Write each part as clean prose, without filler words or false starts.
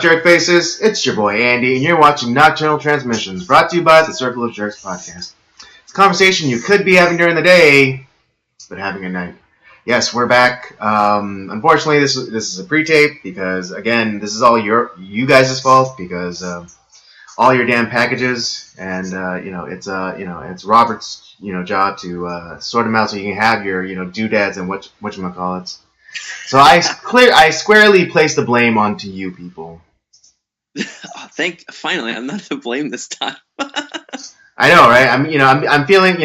jerk faces? It's your boy Andy, and you're watching Nocturnal Transmissions, brought to you by the Circle of Jerks podcast. It's a conversation you could be having during the day, but having at night. Yes, we're back. Unfortunately, this is a pre-tape because, again, this is all you guys' fault because all your damn packages, and it's Robert's job to sort them out so you can have your doodads and whatchamacallits. So I squarely place the blame onto you people. Finally, I'm not to blame this time. I know, right? I'm feeling,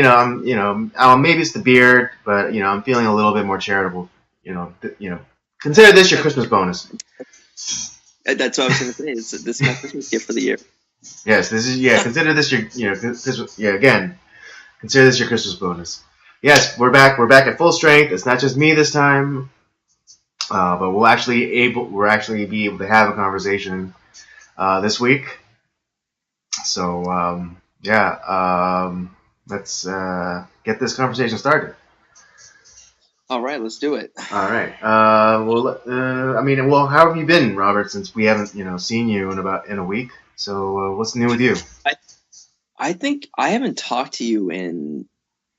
maybe it's the beard, but I'm feeling a little bit more charitable. Consider this your Christmas bonus. That's what I was going to say. This is my Christmas gift for the year. Yes, this is consider this your again. Consider this your Christmas bonus. Yes, we're back. We're back at full strength. It's not just me this time. But we're actually be able to have a conversation this week. So let's get this conversation started. All right, let's do it. All right. How have you been, Robert? Since we haven't seen you in a week. So what's new with you? I think I haven't talked to you in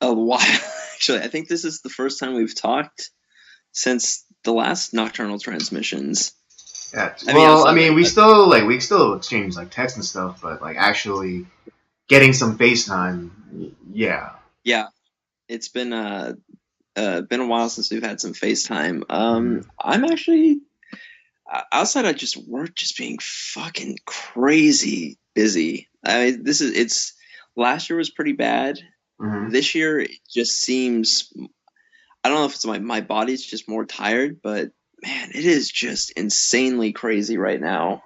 a while. Actually, I think this is the first time we've talked since the last Nocturnal Transmissions. Yeah. We still exchange text and stuff, but actually getting some FaceTime, yeah. Yeah, it's been a while since we've had some FaceTime. I'm actually outside of just work, just being fucking crazy busy. Last year was pretty bad. Mm-hmm. This year it just seems. I don't know if it's my body's just more tired, but man, it is just insanely crazy right now.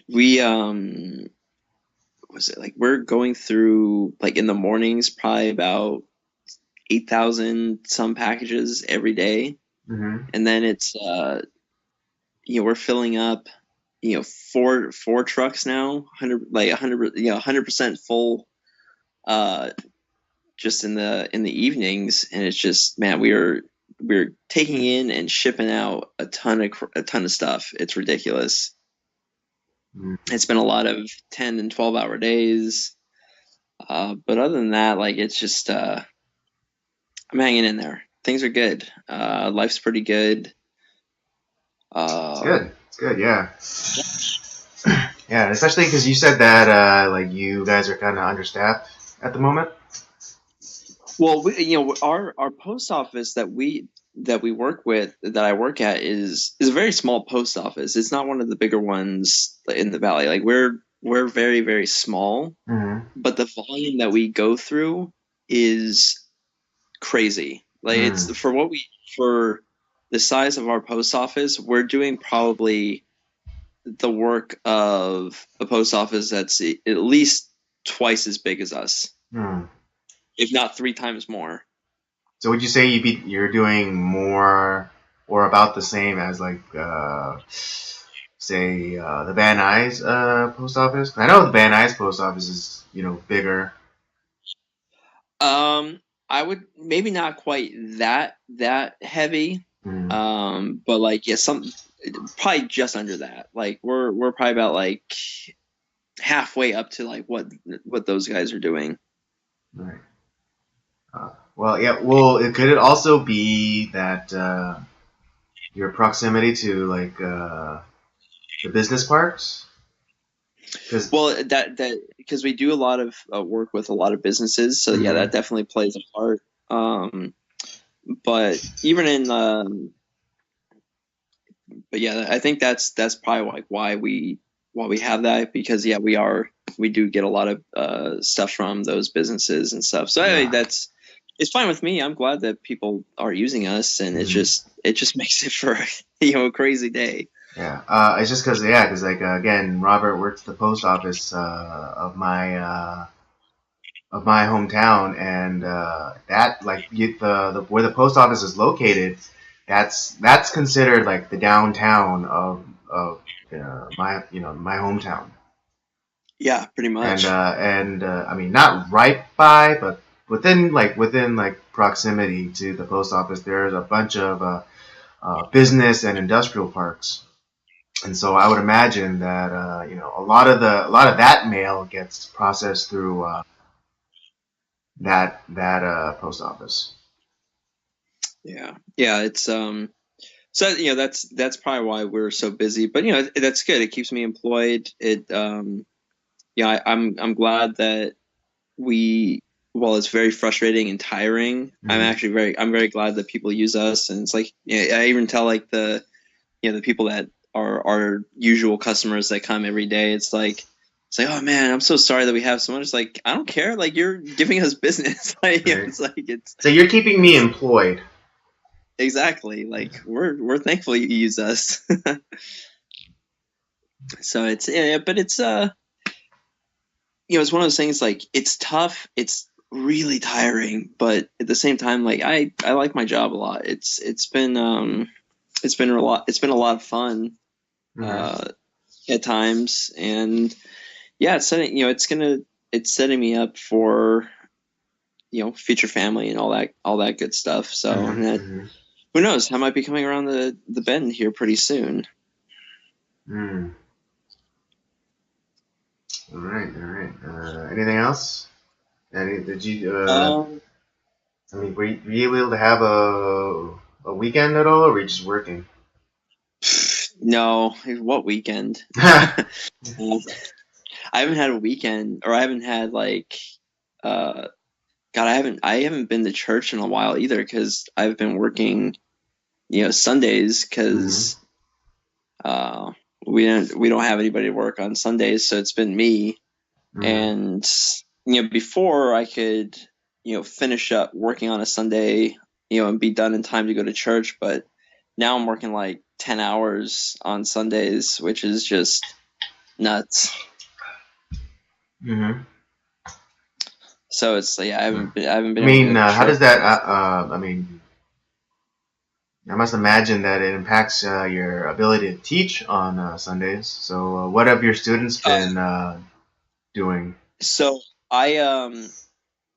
We're going through in the mornings probably about 8,000 some packages every day, and then it's we're filling up 4 trucks now, 100% full. Just in the evenings, and it's just, man, we're taking in and shipping out a ton of stuff. It's ridiculous. It's been a lot of 10 and 12 hour days, but other than that, it's just I'm hanging in there. Things are good. Life's pretty good. It's good, yeah. Yeah, especially because you said that you guys are kind of understaffed at the moment. Well, our post office that we work with, that I work at, is a very small post office. It's not one of the bigger ones in the valley. We're very, very small, but the volume that we go through is crazy. It's for the size of our post office, we're doing probably the work of a post office that's at least twice as big as us. If not 3 times more. So would you say you're doing more or about the same as the Van Nuys post office? I know the Van Nuys post office is bigger. I would maybe not quite that heavy. But probably just under that. We're probably about halfway up to what those guys are doing. Right. Could it also be that your proximity to the business parks? Because we do a lot of work with a lot of businesses, so yeah, that definitely plays a part. But even in, I think that's probably why we have that, because we do get a lot of stuff from those businesses and stuff. So it's fine with me. I'm glad that people are using us, and it just makes it for a crazy day. Yeah, it's just because again, Robert works at the post office of my hometown, and that where the post office is located, that's considered the downtown of my hometown. Yeah, pretty much. And not right by, but within proximity to the post office, there's a bunch of business and industrial parks. And so I would imagine that a lot of that mail gets processed through that post office. Yeah, it's so that's probably why we're so busy. But that's good. It keeps me employed. I'm glad that we while it's very frustrating and tiring, I'm very glad that people use us. And it's like, I even tell like the people that are our usual customers that come every day. It's like, oh man, I'm so sorry that we have so much. It's like, I don't care. Like, you're giving us business. Like, Right. it's So you're keeping me employed. exactly like we're thankful you use us. So but it's it's one of those things, like, it's tough, it's really tiring, but at the same time, like, I like my job a lot. It's been a lot of fun Mm-hmm. uh at times. And yeah, it's setting me up for future family and all that good stuff. So, and that, Mm-hmm. who knows, I might be coming around the bend here pretty soon. Mm. All right, all right. Anything else? Did you? um I mean, were you able to have a weekend at all, or were you just working? no, what weekend? I haven't had a weekend, or I haven't had like, uh, God, I haven't been to church in a while either, because I've been working, Sundays, Mm-hmm. because uh, we don't have anybody to work on Sundays, so it's been me. Mm-hmm. And before I could finish up working on a Sunday, and be done in time to go to church, but now I'm working like 10 hours on Sundays, which is just nuts. Mm-hmm. So it's like, I haven't I been able to go mean, to how church. does that? I mean, I must imagine that it impacts your ability to teach on Sundays. So, what have your students Uh, been doing? so I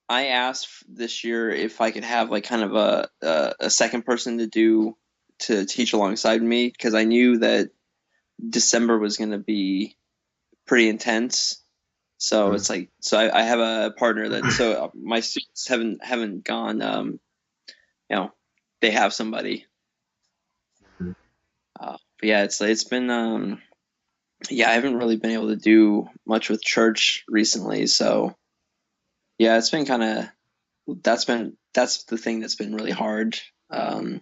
asked this year if I could have like kind of a second person to teach alongside me, because I knew that December was going to be pretty intense. So Mm-hmm. it's like, so I have a partner that, so my students haven't gone, you know they have somebody. But yeah, it's been, yeah, I haven't really been able to do much with church recently. So yeah, it's been kind of, that's the thing that's been really hard. Um,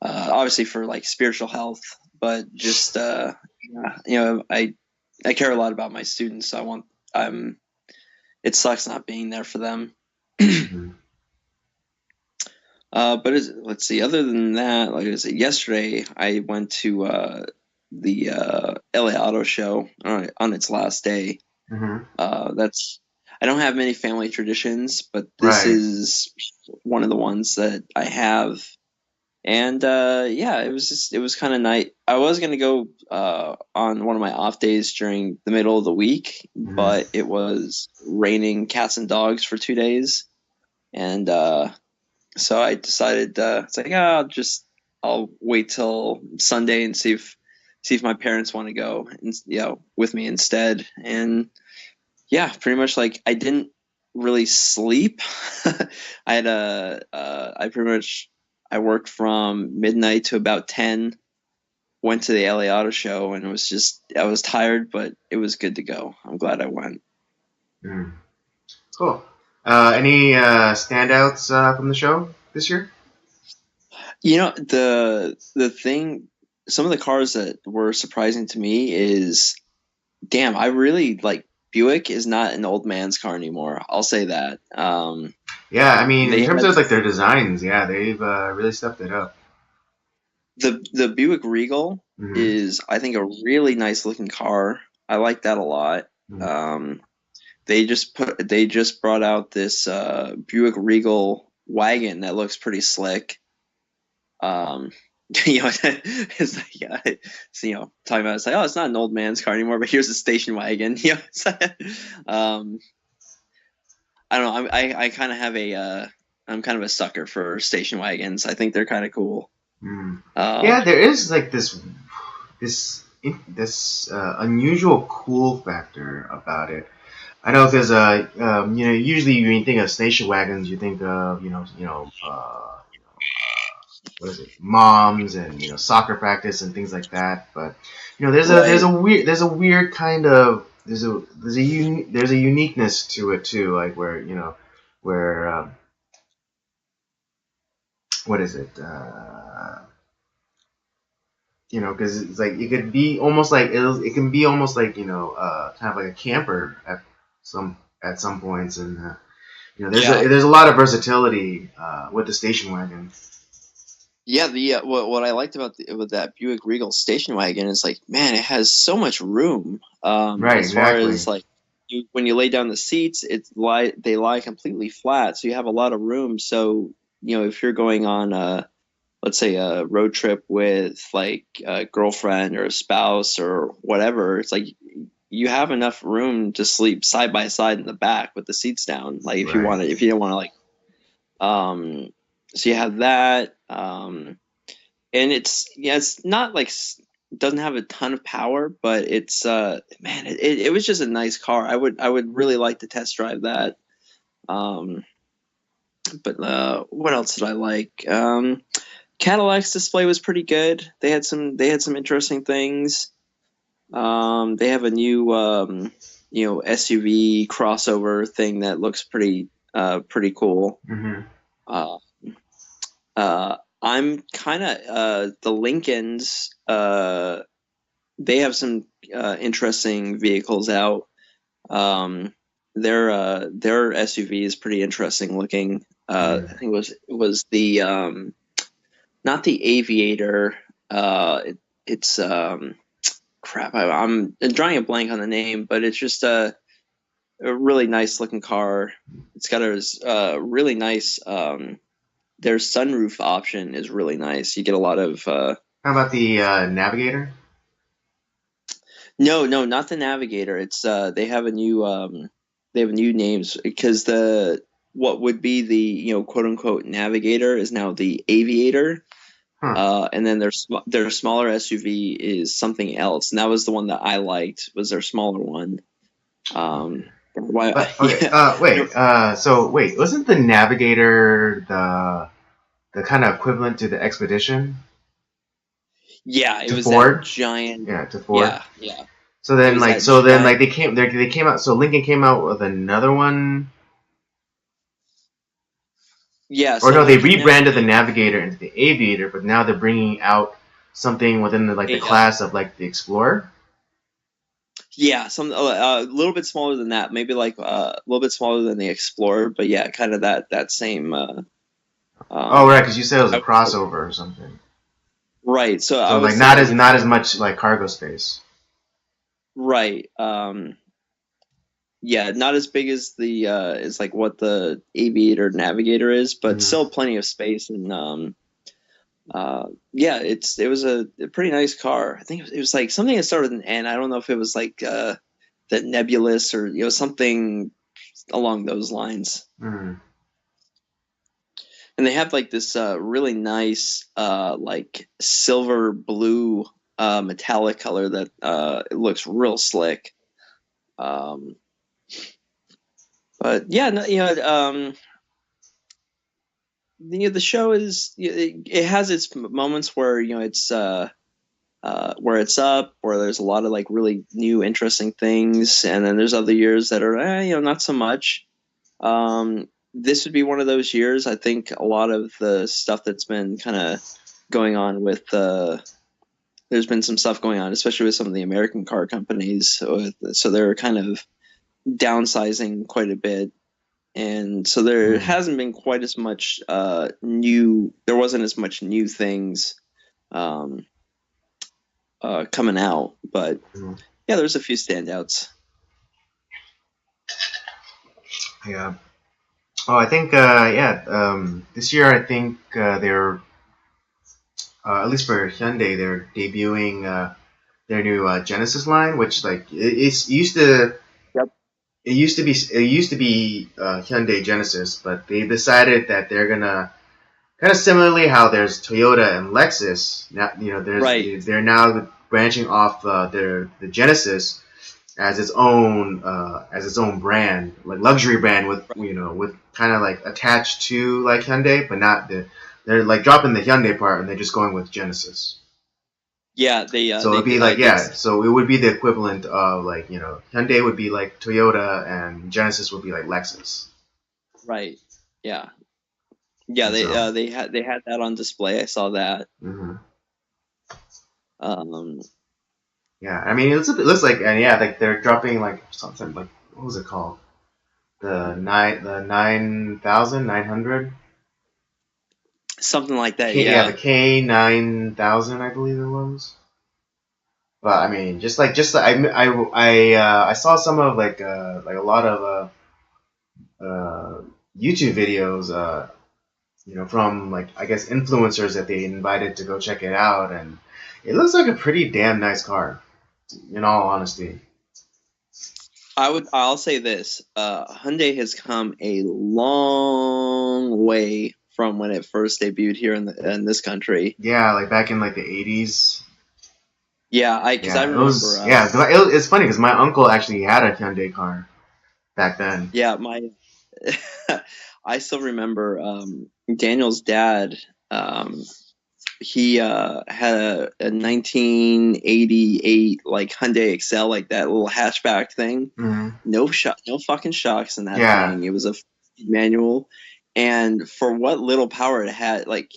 Obviously for like spiritual health, but just yeah, I care a lot about my students. So I'm it sucks not being there for them. Mm-hmm. But let's see. Other than that, like I said, yesterday I went to the LA Auto Show on its last day. Mm-hmm. That's I don't have many family traditions, but this Right. is one of the ones that I have. And yeah, it was kind of nice. I was gonna go on one of my off days during the middle of the week, Mm-hmm. but it was raining cats and dogs for 2 days. And so I decided, it's like, I'll wait till Sunday and see if my parents want to go, and with me instead. And yeah, pretty much, like, I didn't really sleep. I pretty much, I worked from midnight to about 10. Went to the LA Auto Show, and I was tired, but it was good to go. I'm glad I went. Mm-hmm. Cool. Any standouts from the show this year? The thing, some of the cars that were surprising to me is, damn, I really like, Buick is not an old man's car anymore. I'll say that. Yeah, I mean, in They terms had of like their designs, yeah, they've really stepped it up. the Buick Regal Mm-hmm. is, I think, a really nice looking car. I like that a lot. Mm-hmm. Um, they just brought out this Buick Regal wagon that looks pretty slick. Um, it's like, yeah, it's, talking about, it's like, oh, it's not an old man's car anymore, but here's a station wagon. Um, I don't know. I kind of have I'm kind of a sucker for station wagons. I think they're kind of cool. Mm-hmm. Uh, Yeah, there is like this. this unusual cool factor about it. I know because usually when you think of station wagons, you think of what is it, moms and soccer practice and things like that. But there's Right. a weird kind of there's a uniqueness to it too, like where what is it? Because it's like it could be almost like it can be almost like kind of like a camper at some points, and Yeah. there's a lot of versatility with the station wagon. Yeah, what I liked about with that Buick Regal station wagon is like, man, it has so much room. Right, As far as exactly. like when you lay down the seats, they lie completely flat, so you have a lot of room. So if you're going on let's say a road trip with like a girlfriend or a spouse or whatever, it's like you have enough room to sleep side by side in the back with the seats down. Like Right. if you don't want to like so you have that. And it's not like doesn't have a ton of power, but it's man, it was just a nice car. I would really like to test drive that. Um, but what else did I like? Cadillac's display was pretty good. They had some interesting things. They have a new SUV crossover thing that looks pretty cool. Hmm. Uh, I'm kind of the Lincolns. They have some interesting vehicles out. Um, their SUV is pretty interesting looking. I think it was the not the Aviator. It's crap. I'm drawing a blank on the name, but it's just a really nice looking car. It's got a really nice. Their sunroof option is really nice. You get a lot of. How about the Navigator? No, no, not the Navigator. It's they have new names because the what would be the quote unquote Navigator is now the Aviator. Huh. And then their smaller SUV is something else, and that was the one that I liked. Was their smaller one? Why? But okay. Yeah, Wait. So wait, wasn't the Navigator the kind of equivalent to the Expedition yeah, it to was that Ford? giant. Yeah, to Ford. Yeah, yeah, So it then was like that so then like giant. they came out. So Lincoln came out with another one. Yeah, Or so no, they Lincoln now rebranded the makes Navigator into the Aviator, but now they're bringing out something within the a class of like the Explorer. yeah, some a little bit smaller than that, maybe like a little bit smaller than the Explorer, but yeah, kind of that same. Oh, Um, right, because you said it was a I- crossover or something. right. So I So would like say like if not you as much like cargo space. right, yeah, not as big as the as like what the Aviator Navigator is, but Hmm. still plenty of space and yeah, it was a pretty nice car. I think it was like something that started with an N. I don't know if it was like the Nebulous or something along those lines. Hmm. And they have like this really nice like silver blue metallic color that it looks real slick. Um, but yeah, no, the show is it has its moments where where it's up, where there's a lot of like really new interesting things, and then there's other years that are not so much. This would be one of those years. I think a lot of the stuff that's been kind of going on with there's been some stuff going on, especially with some of the American car companies. So they're kind of downsizing quite a bit, and so there Hmm. hasn't been quite as much new. There wasn't as much new things um, coming out, but Hmm. yeah, there's a few standouts. Yeah. Oh, I think yeah. This year I think they're at least for Hyundai they're debuting their new Genesis line, which like it's Yep. it used to be Hyundai Genesis, but they decided that they're gonna kind of similarly how there's Toyota and Lexus now. Right. They're now branching off the Genesis as its own brand, like luxury brand with with kind of like attached to like Hyundai, but not they're like dropping the Hyundai part and they're just going with Genesis. Yeah, So it'd be like so it would be the equivalent of like Hyundai would be like Toyota and Genesis would be like Lexus. Right. Yeah. Yeah. They had that on display. I saw that. Mm-hmm. Um. Yeah, I mean it looks like like they're dropping like something like what was it called? The 9,900. Something like that. Yeah, the K9000, I believe it was. But I mean, I saw some of like a lot of YouTube videos, from like I guess influencers that they invited to go check it out, and it looks like a pretty damn nice car. In all honesty, I'll say this: Hyundai has come a long way from when it first debuted here in this country. Yeah, like back in like the 80s. Yeah, I remember. It's funny because my uncle actually had a Hyundai car back then. Yeah, I still remember Daniel's dad. He had a 1988 like Hyundai Excel, like that little hatchback thing. Mm-hmm. No fucking shocks in that thing. It was a manual, and for what little power it had, like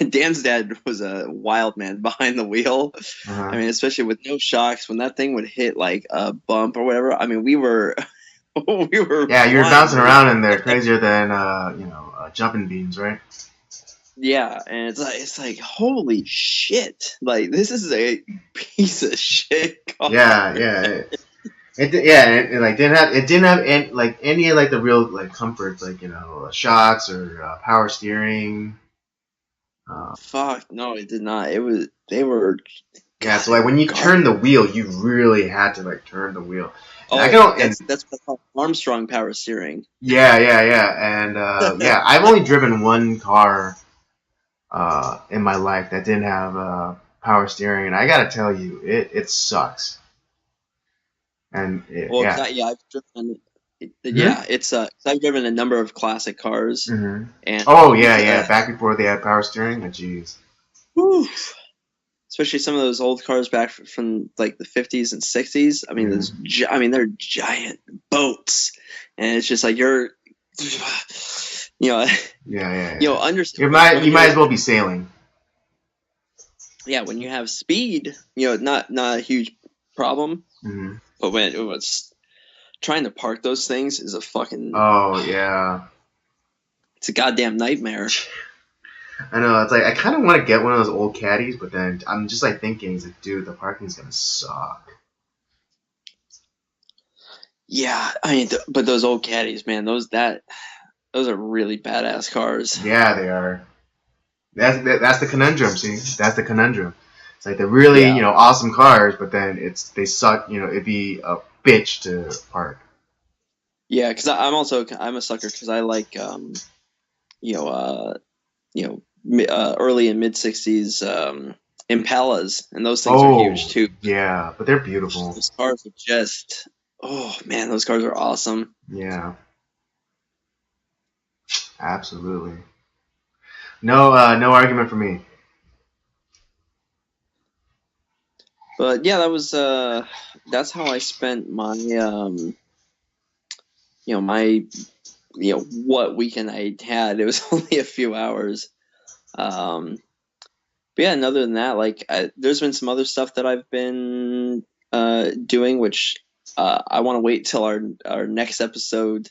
Dan's dad was a wild man behind the wheel. Uh-huh. I mean, especially with no shocks, when that thing would hit like a bump or whatever. I mean, we were. Yeah, you were bouncing around in there crazier than jumping beans, right? Yeah, and it's like holy shit! Like this is a piece of shit car. Yeah. It didn't have any like the real like comforts like shocks or power steering. Fuck no, it did not. They were. Yeah, so like when you turn the wheel, you really had to like turn the wheel. That's what I call Armstrong power steering. Yeah, and I've only driven one car in my life that didn't have power steering, and I gotta tell you, it sucks. And I've driven. I've driven a number of classic cars. Mm-hmm. And back before they had power steering. Jeez. Especially some of those old cars back from like the 50s and 60s. I mean, they're giant boats, and it's just like you're, Yeah. You might as well be sailing. Yeah, when you have speed, not a huge problem. Mm-hmm. But when it was trying to park those things is a fucking. Oh yeah. It's a goddamn nightmare. I know, it's like I kind of want to get one of those old caddies, but then I'm just like thinking, it's like, dude, the parking's gonna suck. Yeah, I mean, but those old caddies, man, those are really badass cars. Yeah, they are. That's the conundrum. See, that's the conundrum. It's like they're really awesome cars, but then they suck. It'd be a bitch to park. Yeah, because I'm a sucker because I like early and mid 60s Impalas, and those things are huge too. Yeah, but they're beautiful. Those cars are just, oh man, those cars are awesome. Yeah, absolutely. No argument for me. But yeah, that's how I spent my what weekend I had. It was only a few hours. But yeah, and other than that, like there's been some other stuff that I've been doing, which I want to wait till our next episode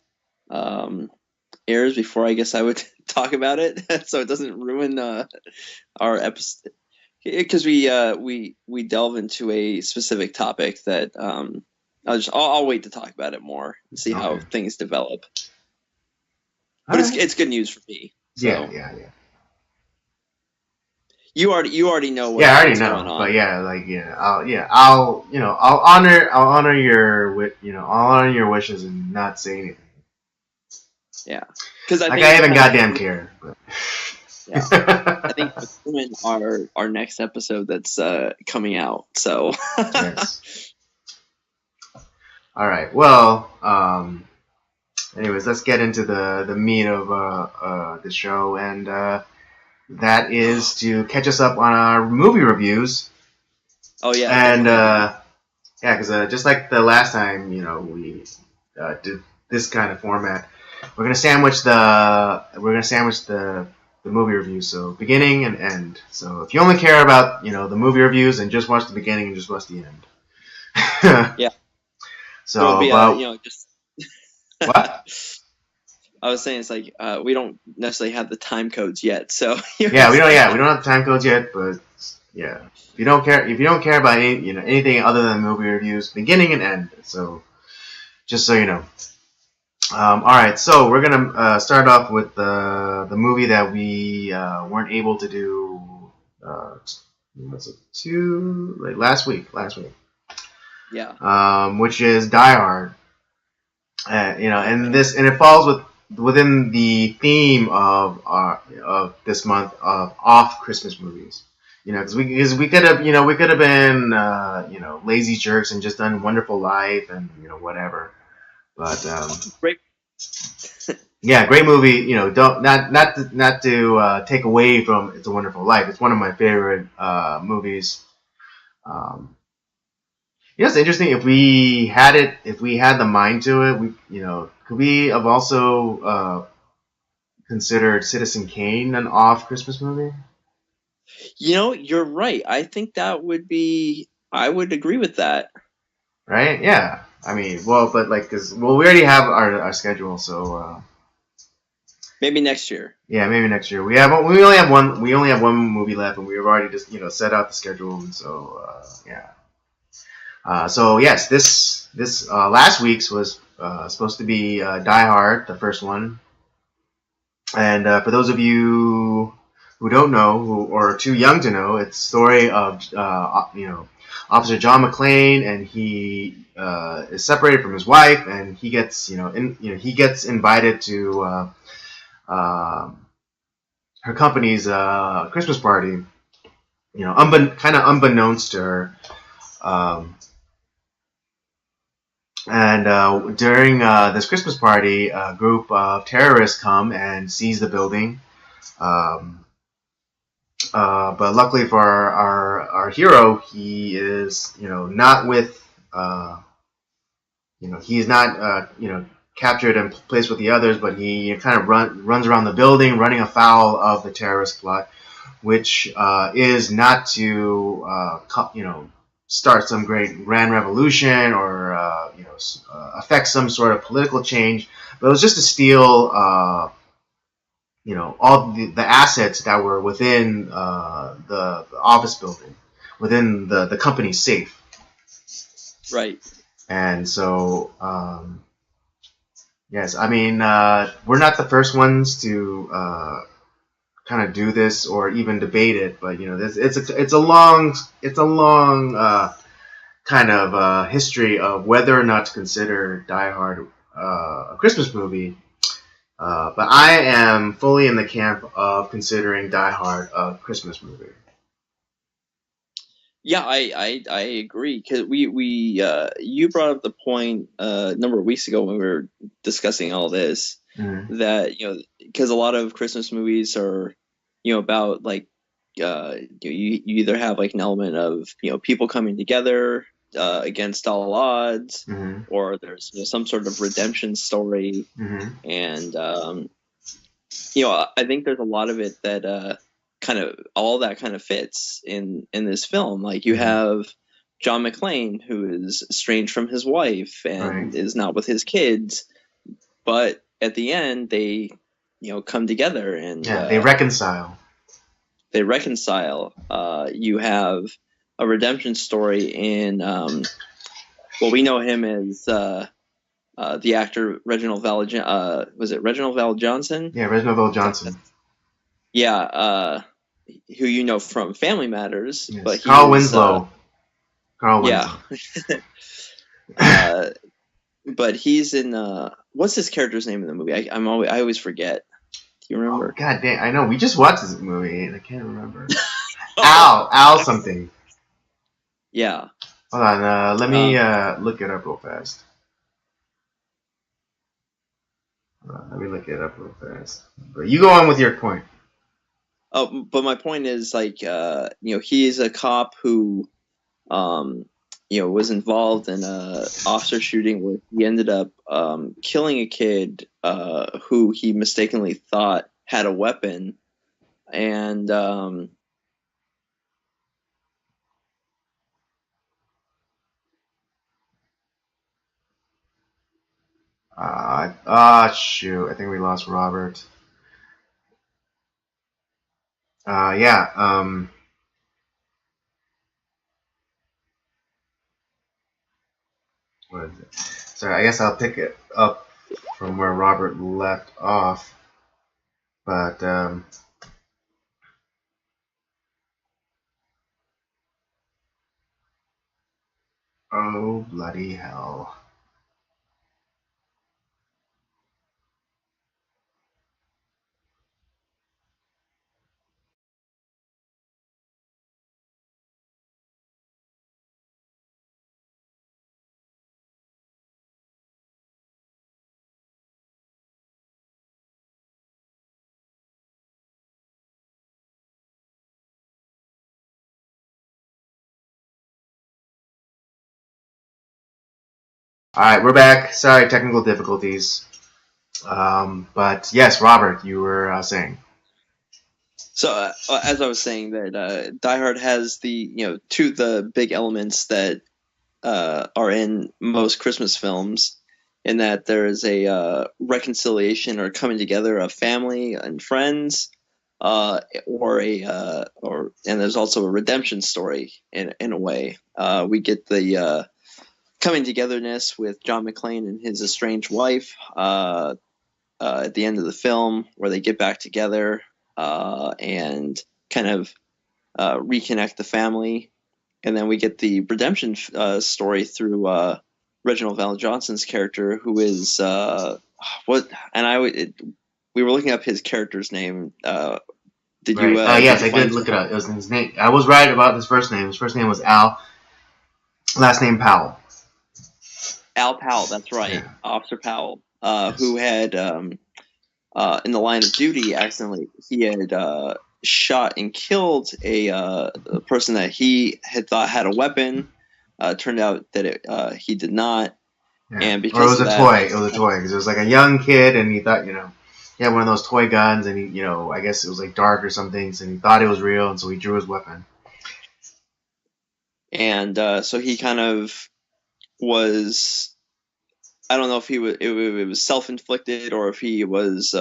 airs before I guess I would talk about it, so it doesn't ruin our episode. Because we delve into a specific topic that I'll wait to talk about it more and see how things develop. But it's good news for me. So. Yeah. You already know what's I already know. going on. But I'll honor your wishes and not say anything. Yeah, because I even goddamn care. But. Yeah. I think we're doing our next episode that's coming out. So Yes. All right. Well, anyways, let's get into the meat of the show, and that is to catch us up on our movie reviews. Oh yeah, And definitely. yeah, because just like the last time, we did this kind of format, we're gonna sandwich the movie reviews, so beginning and end. So if you only care about the movie reviews, and just watch the beginning and just watch the end. Yeah. It'll So, be but just what? I was saying it's like we don't necessarily have the time codes yet, so Yeah, we don't. Yeah, we don't have the time codes yet, but yeah, if you don't care about anything other than movie reviews, beginning and end. So just so you know. All right, so we're gonna start off with the movie that we weren't able to do. Was it last week? yeah. Which is Die Hard. And it falls within the theme of this month of off Christmas movies. Because we could have been lazy jerks and just done Wonderful Life and whatever. But Great. yeah, great movie. Don't not to take away from It's a Wonderful Life. It's one of my favorite movies. Um, it's interesting if we had the mind to it. Could we have also considered Citizen Kane an off Christmas movie? You're right. I think that would be. I would agree with that. Right? Yeah. I mean, well, but we already have our schedule, so. Maybe next year. Yeah, maybe next year. We only have one movie left, and we've already just set out the schedule, and so yeah. So yes, this last week's was supposed to be Die Hard, the first one, and for those of you who don't know or are too young to know, it's the story of Officer John McClane, and he is separated from his wife, and he gets he gets invited to her company's Christmas party, kind of unbeknownst to her. Um, And during this Christmas party, a group of terrorists come and seize the building. Um, but luckily for our hero, he is not with he's not captured and placed with the others, but he kind of runs around the building, running afoul of the terrorist plot, which is not to start some great grand revolution or affect some sort of political change, but it was just to steal all the assets that were within the office building, within the company's safe. Right. And so yes, I mean we're not the first ones to kind of do this or even debate it, but it's a long kind of history of whether or not to consider Die Hard a Christmas movie. But I am fully in the camp of considering Die Hard a Christmas movie. Yeah, I agree because we you brought up the point a number of weeks ago when we were discussing all this that because a lot of Christmas movies are about like you either have like an element of people coming together against all odds, Mm-hmm. or there's some sort of redemption story, Mm-hmm. and I think there's a lot of it that kind of all that kind of fits in this film. Like you have John McClane, who is estranged from his wife and is not with his kids, but at the end they come together and they reconcile. They reconcile. You have a redemption story in we know him as the actor Reginald Val. Was it Reginald Val Johnson? Yeah, Reginald Val Johnson. Yeah, who from Family Matters, yes. but Carl Winslow. Carl Winslow. But he's in what's his character's name in the movie? I always forget. Do you remember? God damn, I know. We just watched this movie, and I can't remember. Al something. Yeah. Hold on, let me look it up real fast. Let me look it up real fast. But you go on with your point. Oh, but my point is, like, he is a cop who, was involved in a officer shooting where he ended up killing a kid who he mistakenly thought had a weapon, and Shoot, I think we lost Robert. Yeah. What is it? Sorry, I guess I'll pick it up from where Robert left off. But oh bloody hell! All right, we're back. Sorry, technical difficulties. But yes, Robert, you were saying. So, as I was saying, that Die Hard has two of the big elements that are in most Christmas films, in that there is a reconciliation or coming together of family and friends, and there's also a redemption story in a way. We get the coming togetherness with John McClane and his estranged wife at the end of the film, where they get back together and kind of reconnect the family. And then we get the redemption story through Reginald Val Johnson's character, who is what? And we were looking up his character's name. Did Right. you? Yes, I did look it up. It was his name. I was right about his first name. His first name was Al. Last name Powell. Al Powell. That's right, Yeah. Officer Powell, Yes. who had in the line of duty accidentally he had shot and killed a person that he had thought had a weapon. Turned out that he did not. Yeah. And Or it because was of a that, toy. It was a toy because it was like a young kid, and he thought, he had one of those toy guns, and he, I guess it was like dark or something, so he thought it was real, and so he drew his weapon. and so he kind of was. I don't know if it was self-inflicted or if he was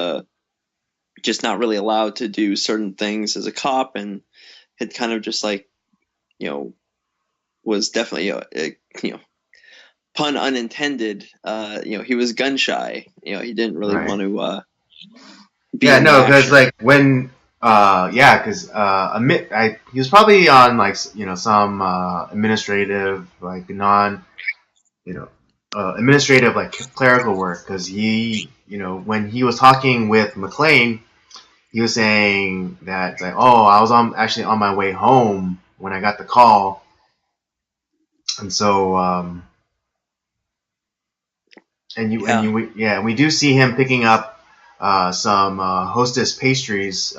just not really allowed to do certain things as a cop, and had kind of just like was definitely pun unintended. He was gun shy. He didn't really Right. want to be Yeah, in no, the because action. like when, because he was probably on like some administrative like administrative like clerical work because when he was talking with McLean, he was saying that like, oh, I was actually on my way home when I got the call, and so we do see him picking up some Hostess pastries,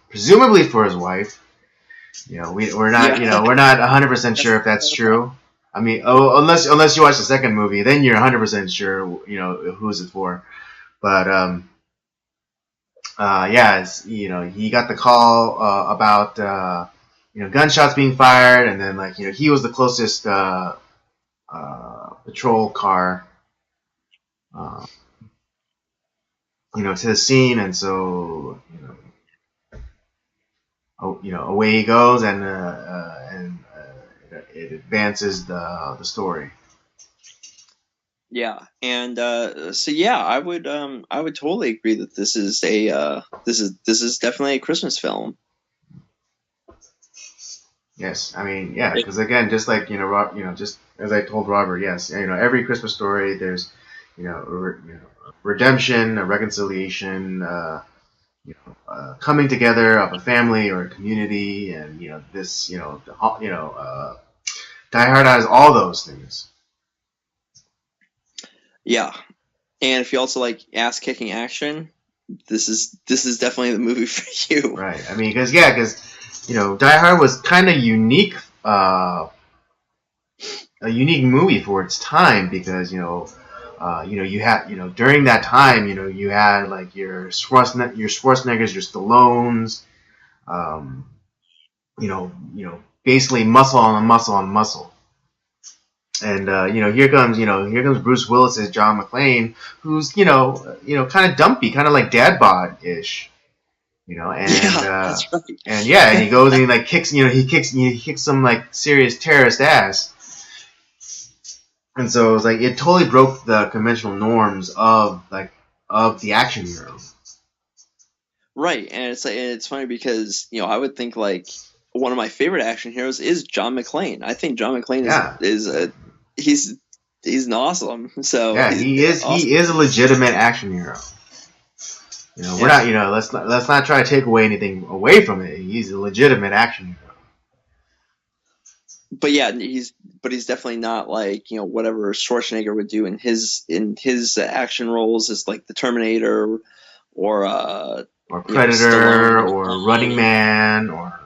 presumably for his wife. We're not we're not 100% sure if that's true. I mean, unless you watch the second movie, then you're 100% sure who's it for. But he got the call about gunshots being fired, and then he was the closest patrol car uh, to the scene, and so away he goes, and it advances the story. Yeah, and so yeah, I would totally agree that this is this is definitely a Christmas film. Yes, I mean, yeah, because again, just like just as I told Robert, yes, every Christmas story, there's redemption, a reconciliation, coming together of a family or a community, and this Die Hard has all those things. Yeah, and if you also like ass kicking action, this is definitely the movie for you. Right. I mean, because Die Hard was kind of unique, a unique movie for its time because you had during that time you had like your Schwarzeneggers, your Stallones, um, basically muscle on muscle on muscle. And here comes Bruce Willis as John McClane, who's kind of dumpy, kind of like dad bod ish, and That's right. and he goes and he like kicks, he kicks some like serious terrorist ass, and so it's like it totally broke the conventional norms of the action hero. Right, and it's funny because I would think like one of my favorite action heroes is John McClane. I think John McClane he's an awesome. So yeah, he is a legitimate action hero. We're not let's not try to take anything away from it. He's a legitimate action hero. But yeah, he's definitely not like whatever Schwarzenegger would do in his action roles as like the Terminator or Predator or Running Man or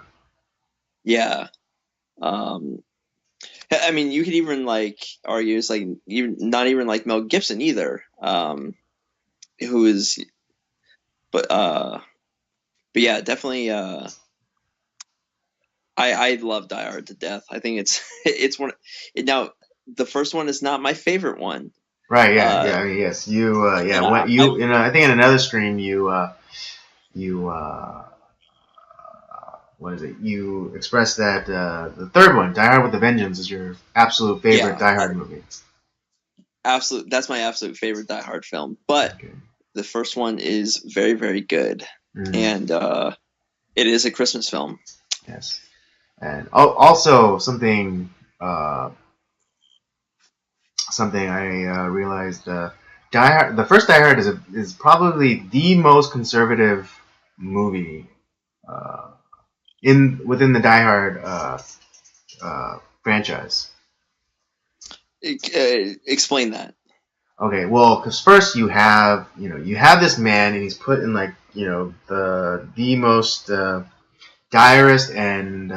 I mean, you could even like argue it's like even not even like Mel Gibson either, who is, but yeah, definitely. I love Die Hard to death. I think it's one. Now, the first one is not my favorite one. Right. Yeah. I mean, yes. You. I think in another stream what is it? You expressed that the third one, Die Hard with a Vengeance, is your absolute favorite Die Hard movie. Absolute. That's my absolute favorite Die Hard film. But the first one is very, very good, and it is a Christmas film. Yes, and also something I realized. Die Hard, the first Die Hard is probably the most conservative movie within the Die Hard franchise. Explain that. Okay, well, because first you have this man, and he's put in like the most direst and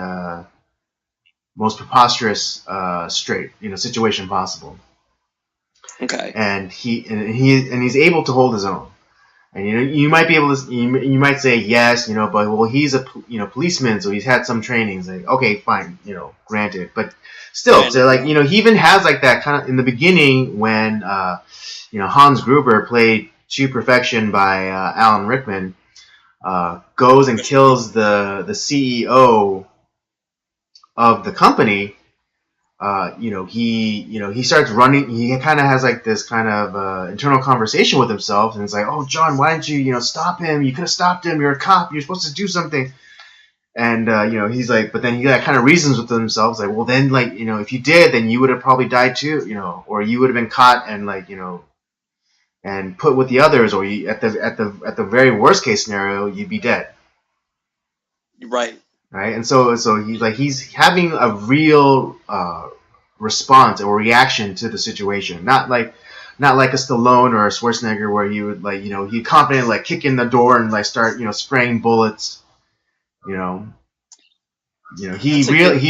most preposterous situation possible. Okay. And he's able to hold his own. And you might be able to you might say yes, but he's a policeman, so he's had some training. It's like, okay, fine, granted, but still, so like he even has like that kind of in the beginning when Hans Gruber, played to perfection by Alan Rickman, goes and kills the CEO of the company. He starts running. He kind of has like this kind of internal conversation with himself, and it's like, "Oh, John, why didn't you, stop him? You could have stopped him. You're a cop. You're supposed to do something." And he's like, but then he kind of reasons with himself, like, "Well, then, like, if you did, then you would have probably died too, or you would have been caught and like, and put with the others, or you, at the very worst case scenario, you'd be dead." Right. Right, and so he's having a real response or reaction to the situation, not like a Stallone or a Schwarzenegger where he would he confidently like kick in the door and like start spraying bullets. He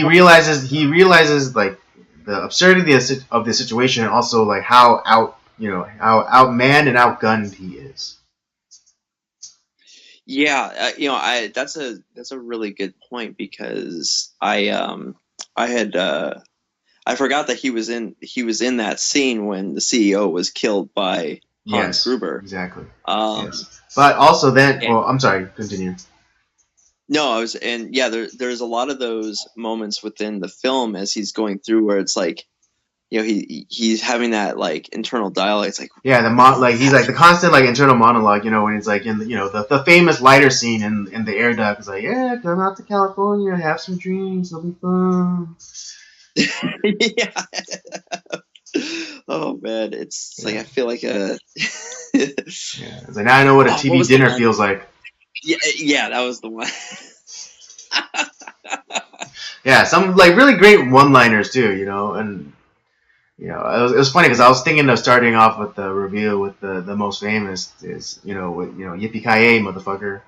realizes like the absurdity of the situation, and also like how outmanned and outgunned he is. Yeah, that's a really good point because I forgot that he was in that scene when the CEO was killed by Hans Gruber. Exactly. Yes. But also then, I'm sorry, continue. No, there's a lot of those moments within the film as he's going through where it's like, he's having that like internal dialogue. It's like he's like the constant like internal monologue. When it's like in the famous lighter scene in the air duct. It's like, yeah, come out to California, have some dreams, it'll be fun. Yeah. Oh man, it's like I feel like a. Yeah, it's like now I know what a TV dinner feels like. Yeah, that was the one. Yeah, some like really great one-liners too, and it was funny because I was thinking of starting off with the review with the most famous is yippee ki motherfucker.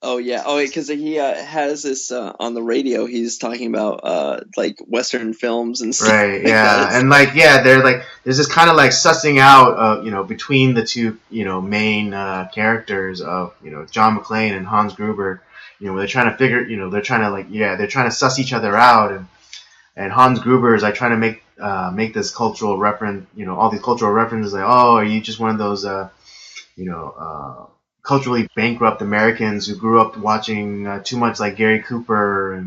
Oh yeah. Oh, because he has this on the radio. He's talking about like Western films and stuff Right, like that. yeah, and like they're like there's this kind of like sussing out between the two main characters of John McClane and Hans Gruber, where they're trying to figure they're trying to they're trying to suss each other out, and Hans Gruber is like trying to make this cultural reference, all these cultural references like, oh, are you just one of those you know culturally bankrupt Americans who grew up watching too much like Gary Cooper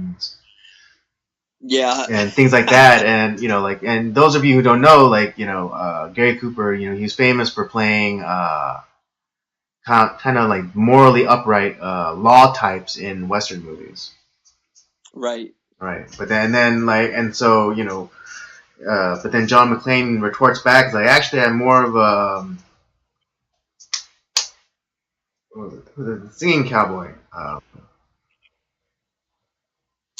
Yeah. and things like that, and and those of you who don't know, like Gary Cooper, he's famous for playing kind of like morally upright law types in Western movies, Right. right? But then John McClane retorts back, like, actually, I'm more of a singing cowboy.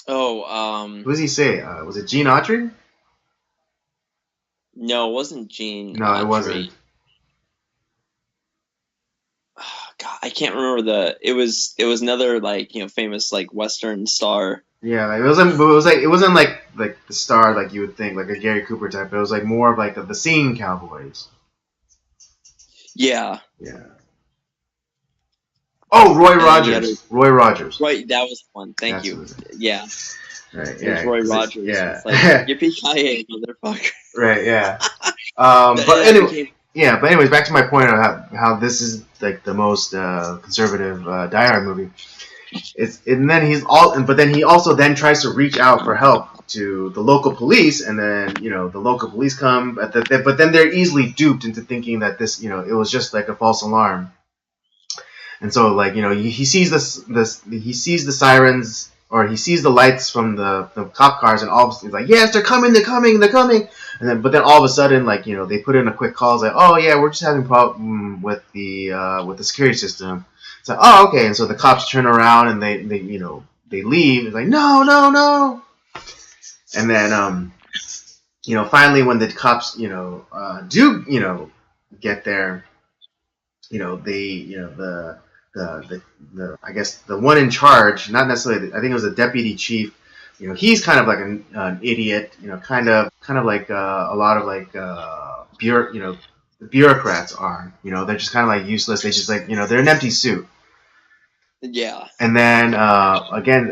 Oh, Who does he say? Was it Gene Autry? no, it wasn't Gene No, it wasn't. Autry. God, I can't remember it was another like famous like Western star. Yeah, like, it wasn't. But it wasn't like the star like you would think, like a Gary Cooper type. It was like more of like the singing cowboys. Yeah. Yeah. Oh, Roy And Rogers. Roy Rogers. Right, that was the one. Thank That's you. Yeah. Right. It Yeah. was Roy Rogers. Yeah. It's like yippee ki motherfucker. Right. Yeah. But anyway. Yeah, but anyways, back to my point of how this is like the most conservative Die Hard movie. But then he also then tries to reach out for help to the local police, and then the local police come, but then they're easily duped into thinking that this it was just like a false alarm, and so like he sees he sees the sirens, or he sees the lights from the cop cars, and all of a sudden he's like, yes, they're coming, and then but then all of a sudden like they put in a quick call, it's like, oh yeah, we're just having a problem with the security system. It's like, oh okay, and so the cops turn around and they leave. It's like, no, no, no, and then finally when the cops do get there, the I guess the one in charge, not necessarily, I think it was the deputy chief. He's kind of like an idiot. Kind of like a lot of like the bureaucrats are. They're just kind of like useless. They just like they're an empty suit. Yeah. And then again,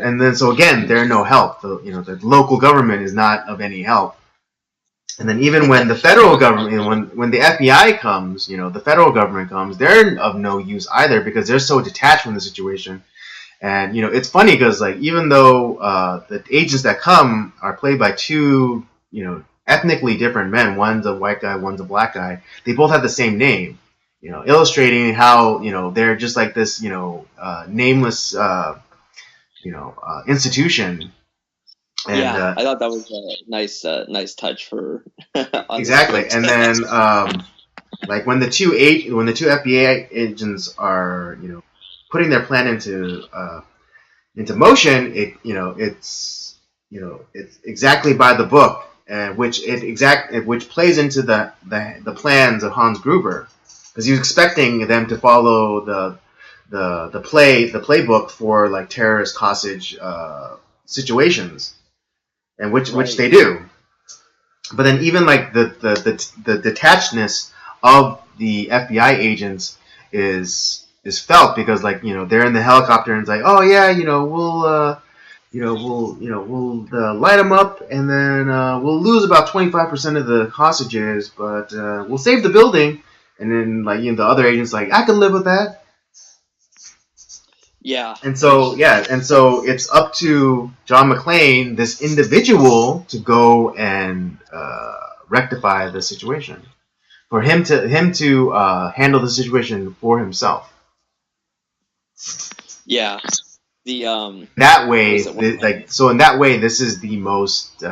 they're no help. The local government is not of any help. And then even when the federal government, when the FBI comes, the federal government comes, they're of no use either because they're so detached from the situation. And it's funny because like even though the agents that come are played by two ethnically different men, one's a white guy, one's a black guy, they both have the same name. Illustrating how they're just like this nameless institution. And, yeah, I thought that was a nice touch for exactly. And then like when the two FBI agents are putting their plan into motion, it's exactly by the book, which plays into the plans of Hans Gruber, because he was expecting them to follow the playbook for like terrorist hostage situations, and which they do. But then even like the detachedness of the FBI agents is felt because like they're in the helicopter and it's like, oh yeah, we'll light them up, and then we'll lose about 25% of the hostages, but we'll save the building. And then like the other agents like, I can live with that. Yeah. And so it's up to John McClane, this individual, to go and rectify the situation, for him to handle the situation for himself. Yeah. The that way, in that way, this is the most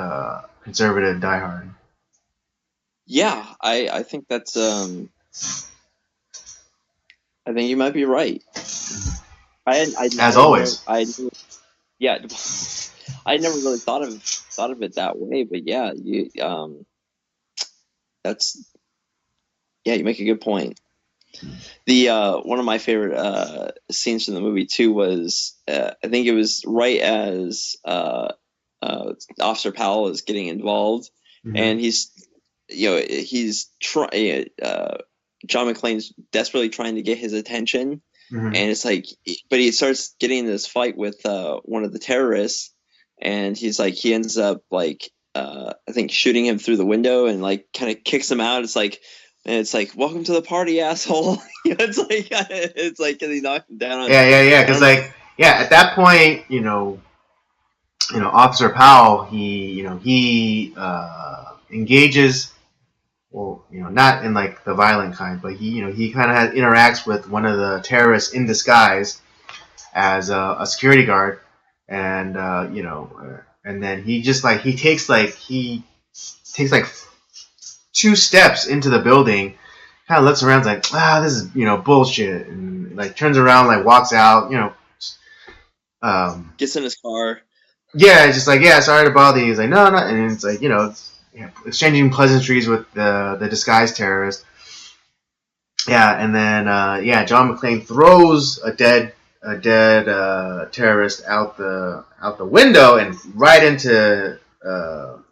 conservative Die Hard. Yeah, I think that's I think you might be right. As always. Yeah, I never really thought of it that way, but yeah, that's you make a good point. The one of my favorite scenes from the movie too was I think it was right as Officer Powell is getting involved, and he's trying. John McClane's desperately trying to get his attention, and it's like, but he starts getting in this fight with one of the terrorists, and he ends up like I think shooting him through the window and like kind of kicks him out. It's like, welcome to the party, asshole. It's like he knocked him down. Yeah. Because at that point, Officer Powell, he engages. Well, not in like the violent kind, but he kind of interacts with one of the terrorists in disguise as a security guard, and and then he takes like 2 steps into the building, kind of looks around, like, this is bullshit, and like turns around, like walks out, gets in his car. Yeah, just like, sorry to bother you. He's like, no, and it's like exchanging pleasantries with the disguised terrorist. Yeah, and then John McClane throws a dead terrorist out the window and right into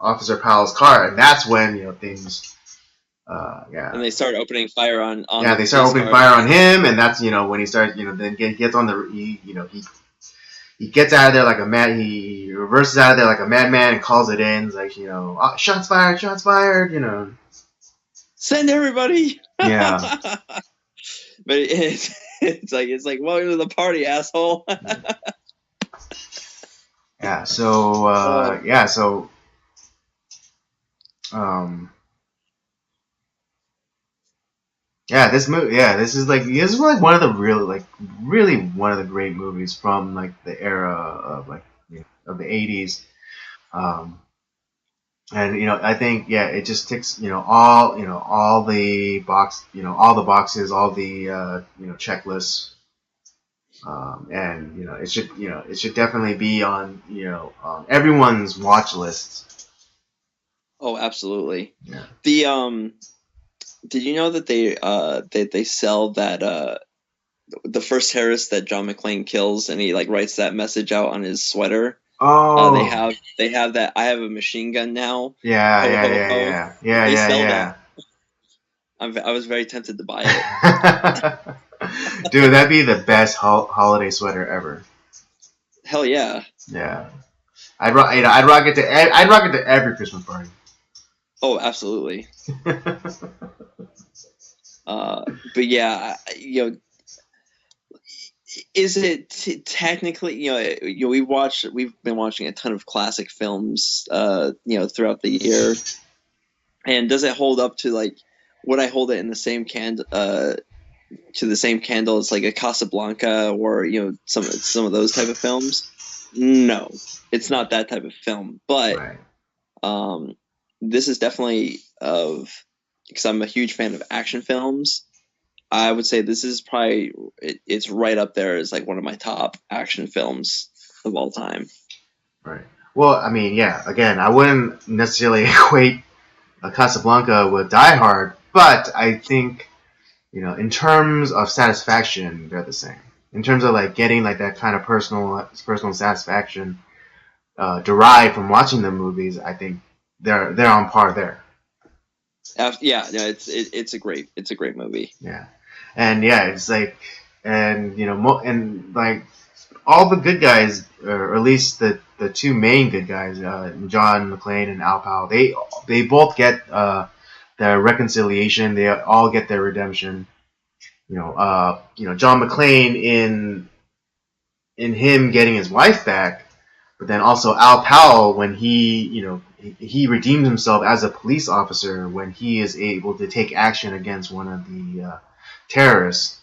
Officer Powell's car, and that's when things. And they start opening fire on. They start opening fire on him, and that's when he starts then gets on the he gets out of there like a mad. He reverses out of there like a madman and calls it in. It's like shots fired. Send everybody. Yeah. But it's like welcome to the party, asshole. Yeah. So. This movie. This is like one of the really one of the great movies from like the era of of the 80s. And I think it just ticks all the boxes, all the checklists, and it should definitely be on everyone's watch list. Oh, absolutely. Yeah. Did you know that they sell that the first terrorist that John McClane kills, and he like writes that message out on his sweater? Oh. They have that. I have a machine gun now. Yeah. I was very tempted to buy it. Dude, that'd be the best holiday sweater ever. Hell yeah. Yeah. I'd rock it to every Christmas party. Oh, absolutely. But yeah, is it technically, we've been watching a ton of classic films, throughout the year, and does it hold up to like, would I hold it in the same to the same candle as like a Casablanca or some of those type of films? No, it's not that type of film, but right. This is definitely because I'm a huge fan of action films. I would say this is probably it's right up there as like one of my top action films of all time. Right. Well, I mean, again, I wouldn't necessarily equate a Casablanca with Die Hard, but I think in terms of satisfaction, they're the same. In terms of like getting like that kind of personal satisfaction derived from watching the movies, I think they're on par there. It's a great movie. Yeah, and it's like, and and like all the good guys, or at least the 2 main good guys, John McClane and Al Powell, they both get their reconciliation. They all get their redemption. John McClane in him getting his wife back, but then also Al Powell when he redeemed himself as a police officer when he is able to take action against one of the terrorists.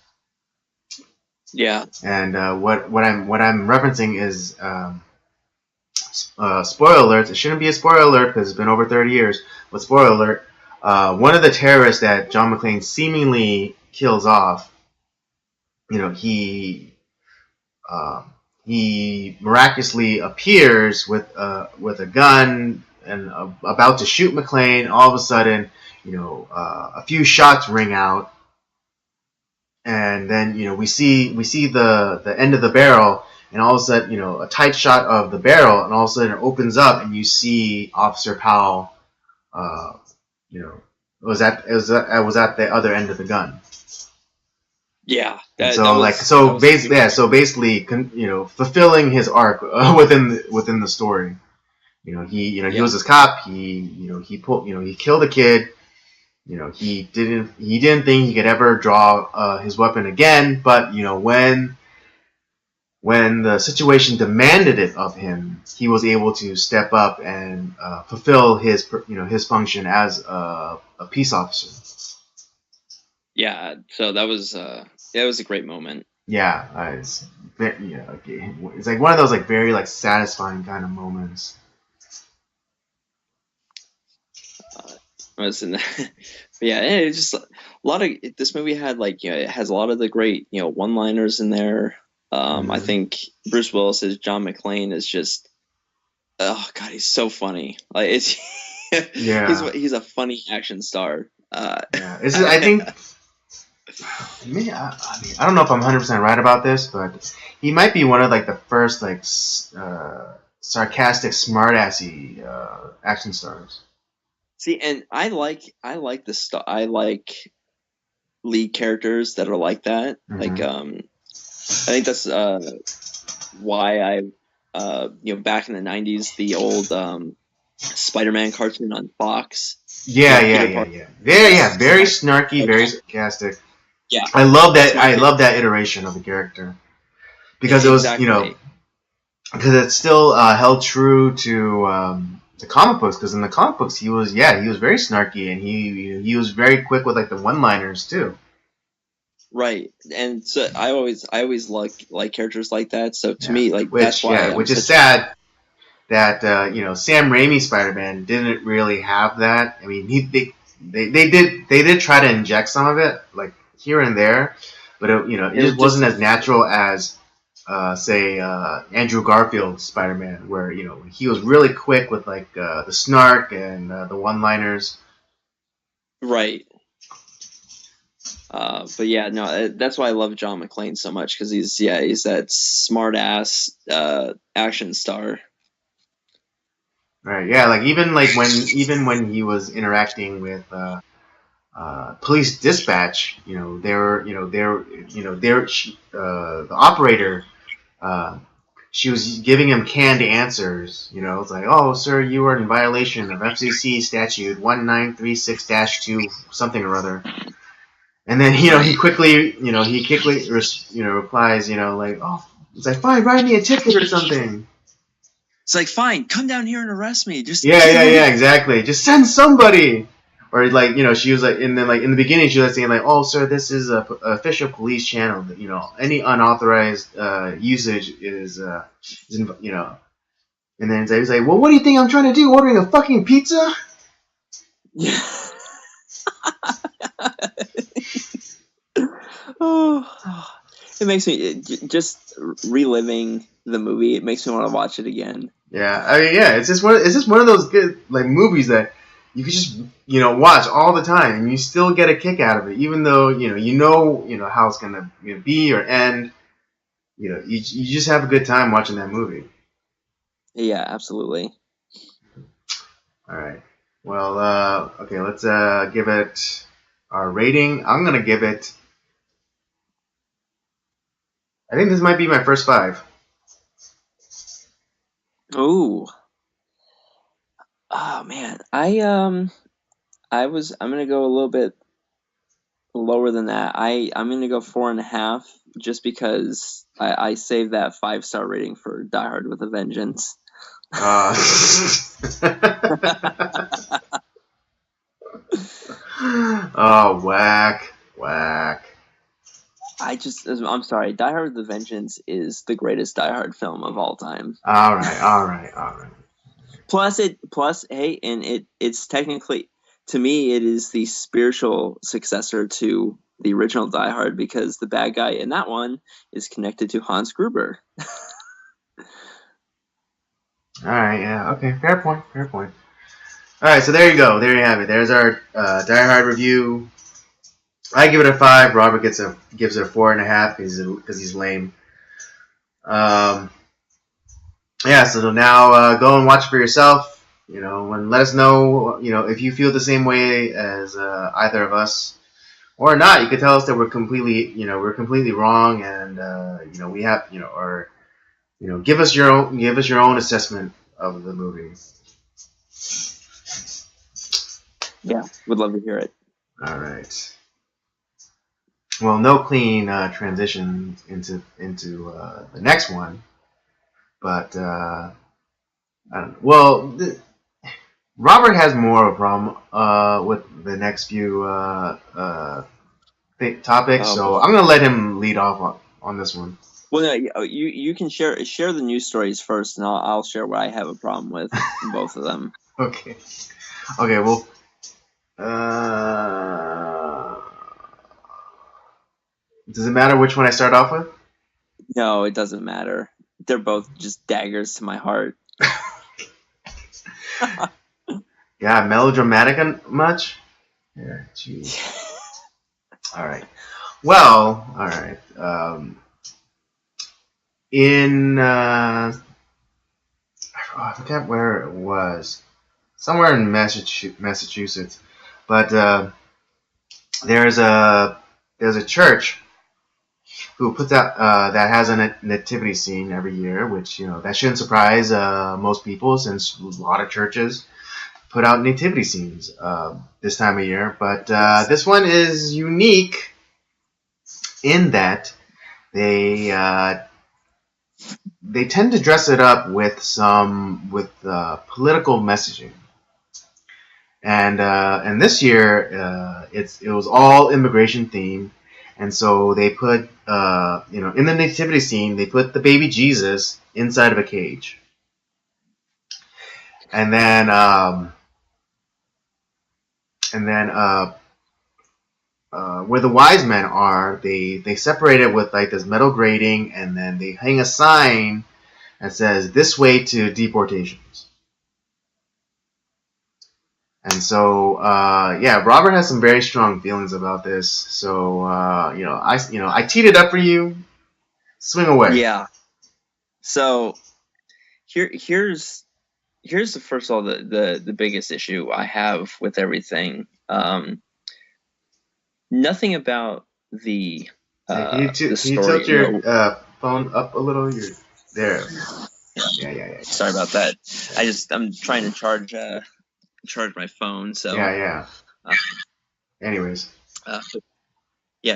Yeah. And what I'm referencing is spoiler alert. It shouldn't be a spoiler alert because it's been over 30 years. But spoiler alert. One of the terrorists that John McClane seemingly kills off you know, uh, he miraculously appears with a gun and about to shoot McClane. All of a sudden, a few shots ring out, and then we see the end of the barrel, and all of a sudden, a tight shot of the barrel, and all of a sudden it opens up, and you see Officer Powell. Uh, you know, was at the other end of the gun. Yeah, And that was basically, fulfilling his arc within the story. He was this cop. He killed a kid. He didn't think he could ever draw his weapon again. But when the situation demanded it of him, he was able to step up and fulfill his function as a peace officer. Yeah, so that was it was a great moment. Yeah, it's like one of those like very like satisfying kind of moments. But yeah, it's just a lot of this movie had it has a lot of the great one-liners in there. I think Bruce Willis as John McClane is just, oh god, he's so funny. Like it's he's a funny action star. Yeah, I think. Maybe, I don't know if I'm 100% right about this, but he might be one of like the first like sarcastic, smartassy action stars. See, and I like I like lead characters that are like that. Mm-hmm. Like I think that's why I back in the 90s, the old Spider-Man cartoon on Fox. Yeah. Very snarky, very sarcastic. Yeah, I love that. I love that iteration of the character because it was because it still held true to the comic books. Because in the comic books, he was very snarky, and he was very quick with like the one-liners too. Right, and so I always like characters like that. So to me, that's why which is sad that Sam Raimi's Spider-Man didn't really have that. I mean, they did try to inject some of it like here and there, but it just wasn't as natural as say Andrew Garfield's Spider-Man, where he was really quick with like the snark and the one-liners. Right. But yeah, no, that's why I love John McClane so much, because he's that smart ass action star. Right. Yeah. Like even when he was interacting with police dispatch, the operator, she was giving him canned answers. It's like, oh, sir, you are in violation of FCC statute 1936-2 something or other. And then he quickly replies, like, oh, it's like, fine, write me a ticket or something. It's like, fine, come down here and arrest me. Just yeah, exactly. Just send somebody. Or like she was like, and then like in the beginning she was saying like, oh, sir, this is a official police channel. Any unauthorized usage is And then he's like, well, what do you think I'm trying to do? Ordering a fucking pizza? Yeah. Oh, it makes me just reliving the movie. It makes me want to watch it again. Yeah, I mean, yeah, it's just one of those good like movies that you could just watch all the time and you still get a kick out of it, even though how it's gonna be or end. You just have a good time watching that movie. Yeah, absolutely. All right. Well, okay, let's give it our rating. I'm gonna give it. I think this might be my first 5. Ooh. Oh man, I'm gonna go a little bit lower than that. I'm gonna go 4.5, just because I saved that 5-star rating for Die Hard with a Vengeance. Oh, whack. I'm sorry. Die Hard with a Vengeance is the greatest Die Hard film of all time. All right. Plus, hey, and it's technically, to me, it is the spiritual successor to the original Die Hard, because the bad guy in that one is connected to Hans Gruber. All right, yeah, okay, fair point. All right, so there you go. There you have it. There's our Die Hard review. I give it a 5. Robert gives it a 4.5 because he's lame. Yeah, so now go and watch for yourself. And let us know. If you feel the same way as either of us, or not. You could tell us that we're completely wrong, and we have, or give us your own assessment of the movie. Yeah, would love to hear it. All right. Well, no clean transition into the next one, but I don't know. Well, Robert has more of a problem with the next few topics, so I'm gonna let him lead off on this one. Well, no, you can share the news stories first, and I'll share what I have a problem with in both of them. Okay. Well, does it matter which one I start off with? No, it doesn't matter. They're both just daggers to my heart. Yeah, melodramatic much? Yeah, jeez. All right. Well, all right. I forget where it was. Somewhere in Massachusetts. But there's a church who puts out that has a nativity scene every year, which that shouldn't surprise most people, since a lot of churches put out nativity scenes this time of year. But this one is unique in that they tend to dress it up with political messaging. And this year it was all immigration themed, and so they put in the nativity scene they put the baby Jesus inside of a cage, and then where the wise men are, they separate it with like this metal grating, and then they hang a sign that says "This way to deportations." And so, Robert has some very strong feelings about this. So, I teed it up for you. Swing away. Yeah. So, here's the first of all the biggest issue I have with everything. Nothing about the Can you story. tilt your phone up a little? There. Yeah. Sorry about that. I'm trying to charge my phone. So yeah. Anyways.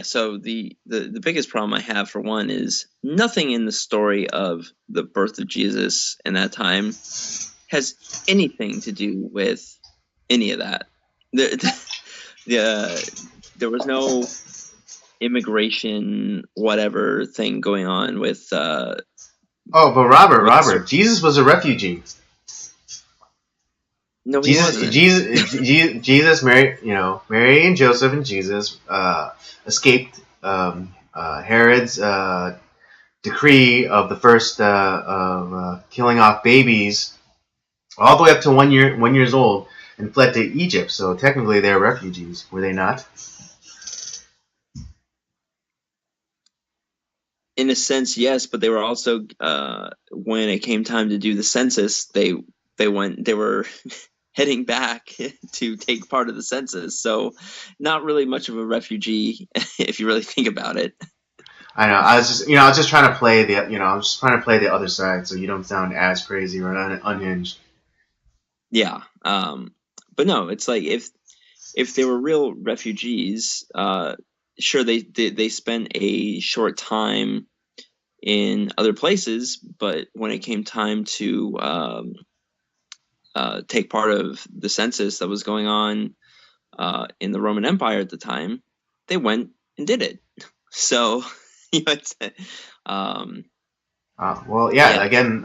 So the biggest problem I have, for one, is nothing in the story of the birth of Jesus in that time has anything to do with any of that. There was no immigration whatever thing going on with. But Robert, Jesus was a refugee. No, he wasn't. Jesus, Mary and Joseph and Jesus escaped Herod's decree of the first of killing off babies all the way up to 1 years old, and fled to Egypt. So technically, they're refugees, were they not? In a sense, yes, but they were also when it came time to do the census, they were heading back to take part of the census. So not really much of a refugee if you really think about it. I know. I was just trying to play the other side, so you don't sound as crazy or unhinged. Yeah. But no, it's like if they were real refugees, sure, they spent a short time in other places, but when it came time to take part of the census that was going on in the Roman Empire at the time, they went and did it. So, it's, again,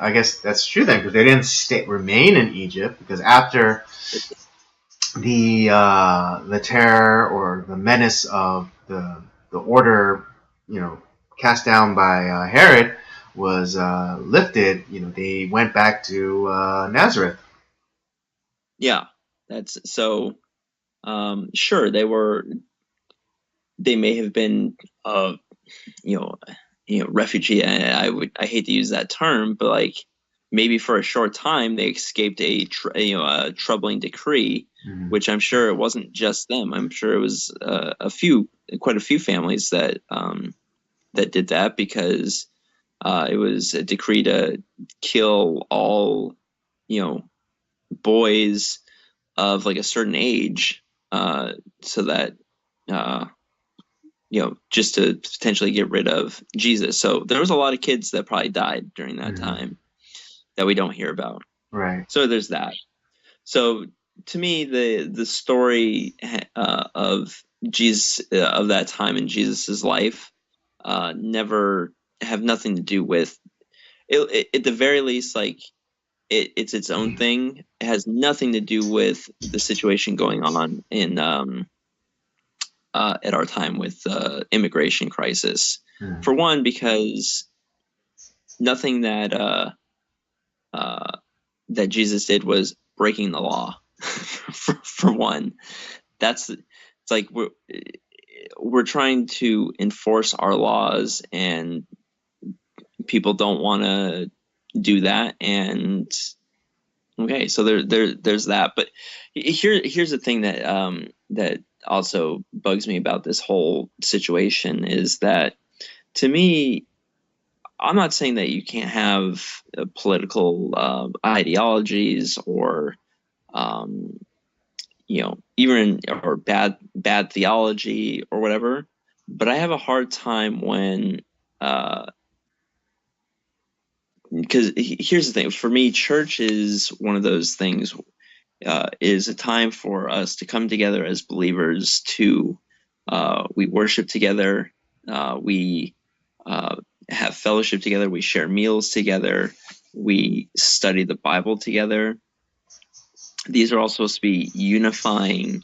I guess that's true then, because they didn't remain in Egypt, because after the terror or the menace of the order, cast down by Herod was lifted, they went back to Nazareth. Yeah, that's so. Sure, they may have been, you know, refugee. I hate to use that term, but like maybe for a short time they escaped a troubling decree, Mm-hmm. which I'm sure it wasn't just them. I'm sure it was quite a few families that did that because it was a decree to kill all, boys of like a certain age, so that uh, just to potentially get rid of Jesus. So there was a lot of kids that probably died during that time that we don't hear about. Right. So there's that. So to me, the story of Jesus, of that time in Jesus's life, never have nothing to do with it. At the very least, like it's its own thing. It has nothing to do with the situation going on in at our time with immigration crisis. For one, because nothing that Jesus did was breaking the law. for one, it's like we're trying to enforce our laws, and people don't want to do that. And okay, so there's that. But here's the thing that also bugs me about this whole situation is that, to me, I'm not saying that you can't have political ideologies or even or bad theology or whatever, but I have a hard time when because here's the thing. For me, church is one of those things, is a time for us to come together as believers to we worship together, we have fellowship together, we share meals together, we study the Bible together. These are all supposed to be unifying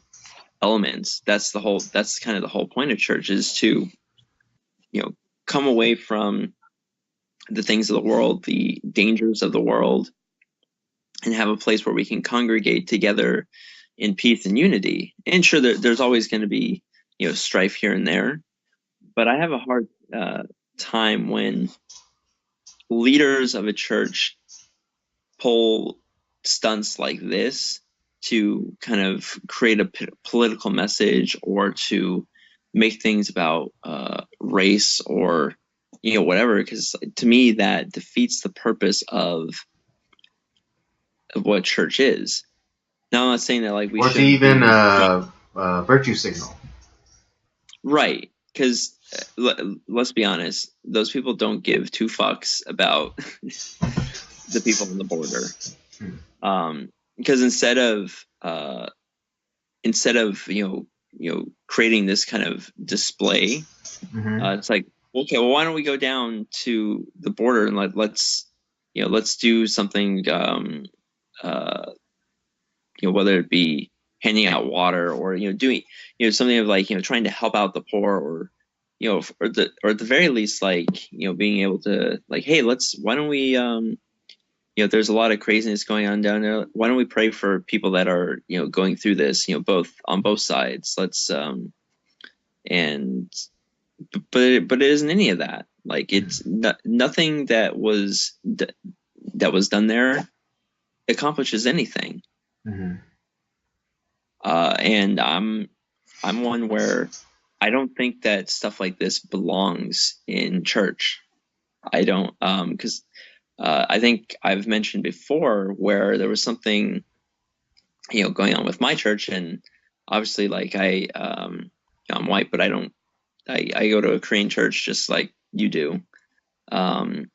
elements. That's kind of the whole point of church, is to come away from the things of the world, the dangers of the world, and have a place where we can congregate together in peace and unity. And sure, there's always going to be strife here and there, but I have a hard time when leaders of a church pull stunts like this to kind of create a political message, or to make things about race or whatever, because to me that defeats the purpose of what church is. Now, I'm not saying that like we Or to shouldn't even be virtue signal. right, because let's be honest, those people don't give two fucks about the people on the border. Because instead of creating this kind of display, it's like, okay, well, why don't we go down to the border and let's do something, whether it be handing out water, or doing something of like trying to help out the poor, or or at the very least, like being able to, like, hey, why don't we there's a lot of craziness going on down there. Why don't we pray for people that are going through this, both on both sides. Let's and but it isn't any of that. Like, it's nothing that was done there accomplishes anything. And I'm one where I don't think that stuff like this belongs in church. I don't, because I think I've mentioned before where there was something going on with my church, and obviously, like, I'm white, but I go to a Korean church just like you do, and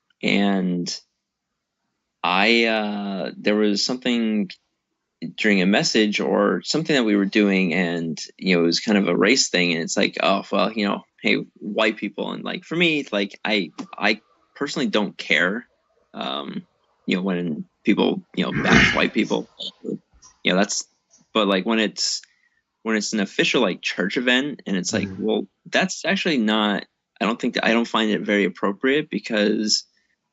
there was something during a message or something that we were doing, and it was kind of a race thing, and it's like, oh well, hey, white people. And like, for me, like, I personally don't care when people bash white people, that's, But like when it's an official like church event, and it's like, well, that's actually not. I don't find it very appropriate, because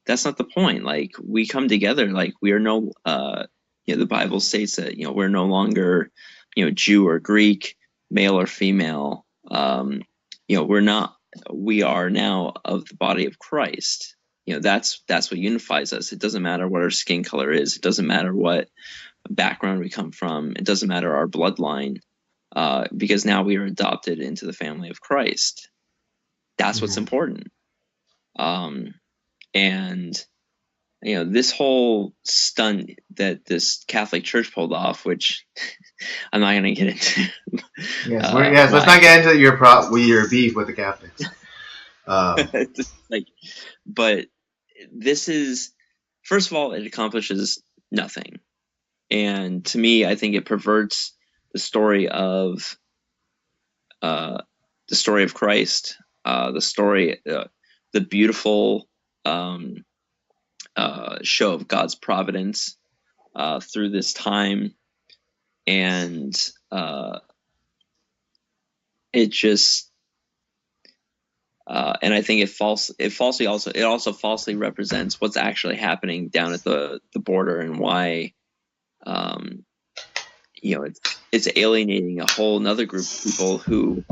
that's not the point. Like, we come together. Like, we are no. The Bible states that we're no longer Jew or Greek, male or female. We're not. We are now of the body of Christ. That's what unifies us. It doesn't matter what our skin color is. It doesn't matter what background we come from. It doesn't matter our bloodline, because now we are adopted into the family of Christ. That's what's important. And this whole stunt that this Catholic Church pulled off, which I'm not going to get into. Let's not get into your beef with the Catholics. But this is, first of all, it accomplishes nothing. And to me, I think it perverts the story of Christ, the beautiful show of God's providence through this time, and it just and I think it also falsely represents what's actually happening down at the border, and why it's alienating a whole another group of people who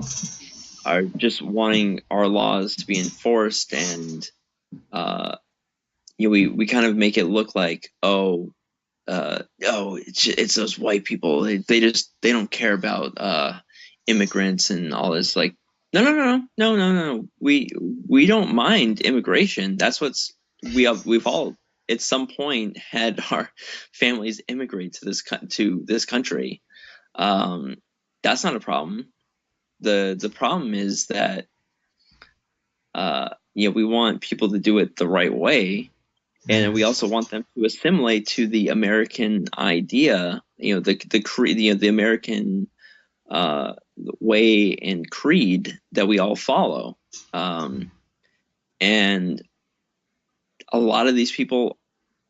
are just wanting our laws to be enforced. And we kind of make it look like, it's those white people, they don't care about immigrants and all this. Like, no, we don't mind immigration. That's we've all at some point had our families immigrate to this country. That's not a problem. The problem is that we want people to do it the right way, and we also want them to assimilate to the American idea, the American way and creed that we all follow. And a lot of these people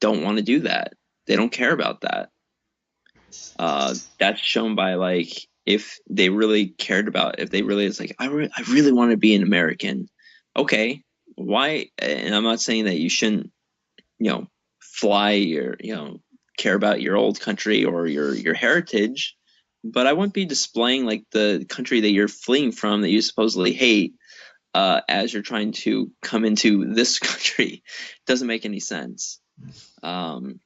don't want to do that. They don't care about that. That's shown by, like, if they really cared about, it's like, I really want to be an American. Okay, why? And I'm not saying that you shouldn't, fly your, care about your old country or your heritage, but I wouldn't be displaying like the country that you're fleeing from, that you supposedly hate, as you're trying to come into this country. It doesn't make any sense. But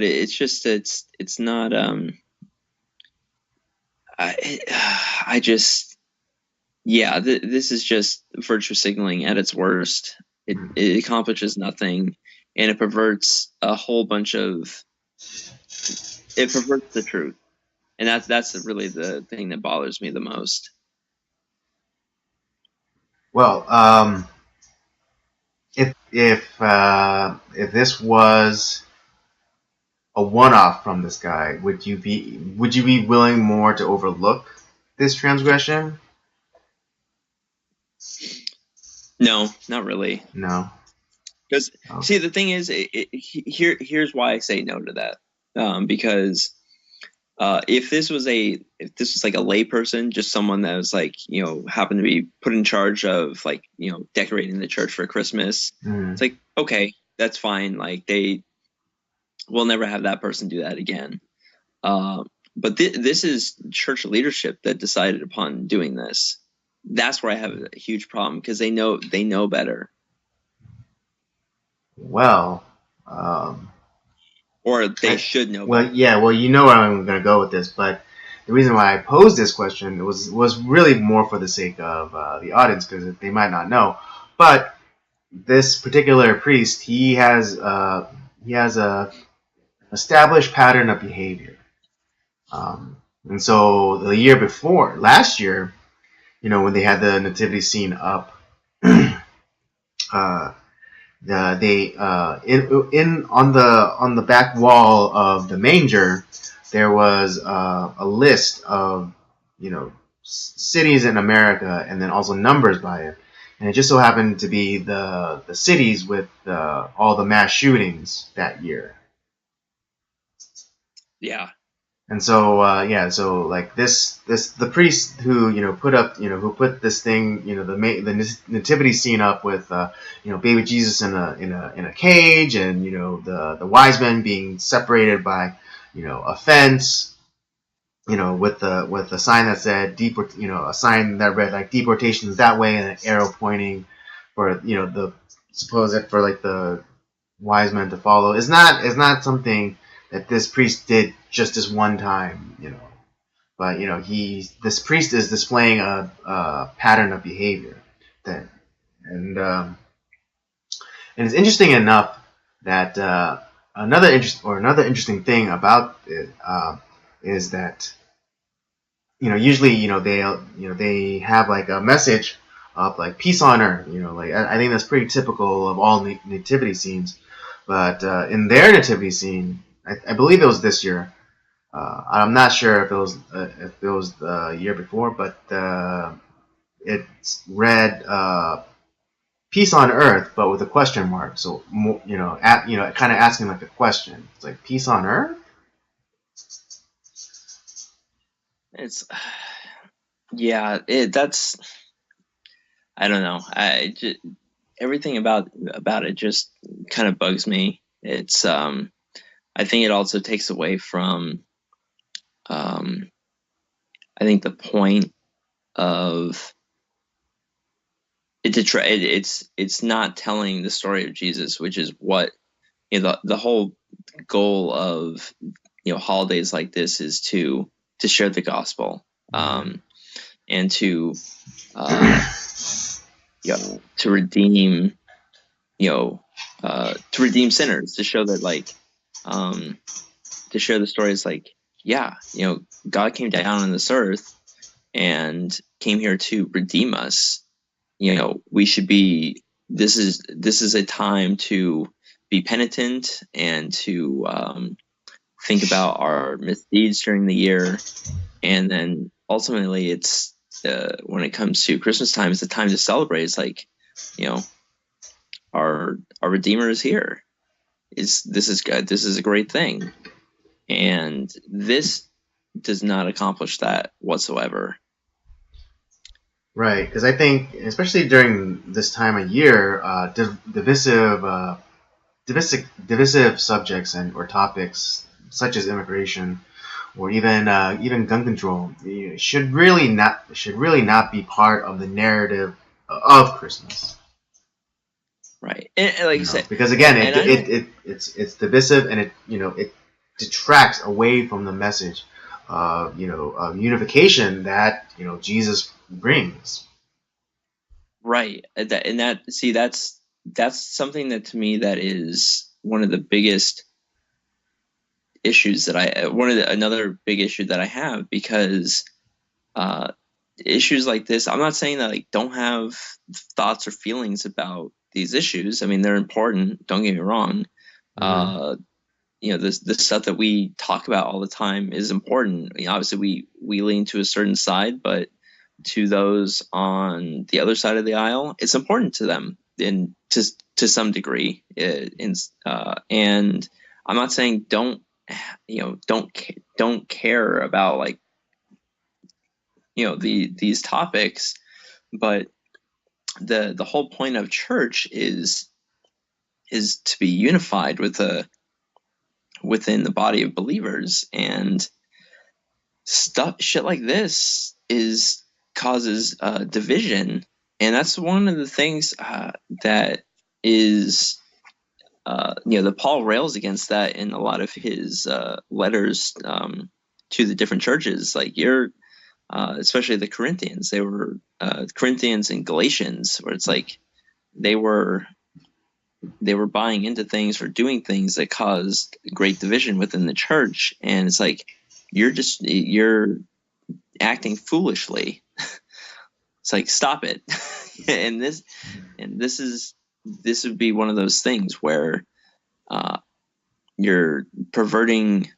it's just, it's not, this is just virtue signaling at its worst. It accomplishes nothing, and it perverts a whole bunch of, it perverts the truth. And that's really the thing that bothers me the most. Well, if this was a one-off from this guy, would you be willing more to overlook this transgression? No, not really. No. Because see, the thing is, here's why I say no to that. Because if this was like a lay person, just someone that was like, happened to be put in charge of, like, decorating the church for Christmas, it's like, okay, that's fine. Like, we'll never have that person do that again. But this is church leadership that decided upon doing this. That's where I have a huge problem, because they know better. Well, or they should know. Well, yeah. Well, you know where I'm going to go with this, but the reason why I posed this question was really more for the sake of the audience, because they might not know. But this particular priest, he has a established pattern of behavior, and so the year before, last year, when they had the nativity scene up, they on the back wall of the manger, there was a list of cities in America, and then also numbers by it, and it just so happened to be the cities with all the mass shootings that year. Yeah. And so so like the priest who put this thing, the nativity scene up with baby Jesus in a cage, and the wise men being separated by a fence, with a sign that said a sign that read like deportation is that way, and an arrow pointing for the supposed for like the wise men to follow, is not something that this priest did just this one time, but this priest is displaying a pattern of behavior that, and and it's interesting enough that another interesting thing about it is that usually they have like a message of like peace on earth, like I think that's pretty typical of all nativity scenes, but in their nativity scene, I believe it was this year. I'm not sure if it was the year before, but it's read "peace on earth," but with a question mark. So kind of asking like a question. It's like peace on earth. It's yeah. That's I don't know. Everything about it just kind of bugs me. It's I think it also takes away from um I think the point of it to try it's not telling the story of Jesus, which is what the whole goal of holidays like this is to share the gospel, and uh to redeem to redeem sinners, to show that um to share the stories like, yeah, God came down on this earth and came here to redeem us. We should be this is a time to be penitent and to think about our misdeeds during the year, and then ultimately it's when it comes to Christmas time, it's the time to celebrate. It's like, you know our Redeemer is here. This is good. This is a great thing, and this does not accomplish that whatsoever. Right, because I think, especially during this time of year, divisive subjects and or topics such as immigration or even gun control should really not be part of the narrative of Christmas. Right, and like you said, Because again, and I don't. it's divisive, and it detracts away from the message of unification that Jesus brings. Right, and that see, that's something that to me that is one of the biggest issues that another big issue that I have, because uh issues like this, I'm not saying that, like, don't have thoughts or feelings about these issues. I mean, they're important, don't get me wrong. Mm-hmm. This stuff that we talk about all the time is important. Obviously we lean to a certain side, but to those on the other side of the aisle, it's important to them, and to some degree. And I'm not saying don't care about, like, these topics, but the whole point of church is to be unified within the body of believers, and shit like this is causes division, and that's one of the things that is the Paul rails against that in a lot of his letters to the different churches. Like, especially the Corinthians, they were Corinthians and Galatians, where it's like they were buying into things or doing things that caused great division within the church, and it's like you're acting foolishly. It's like, stop it. and this would be one of those things where you're perverting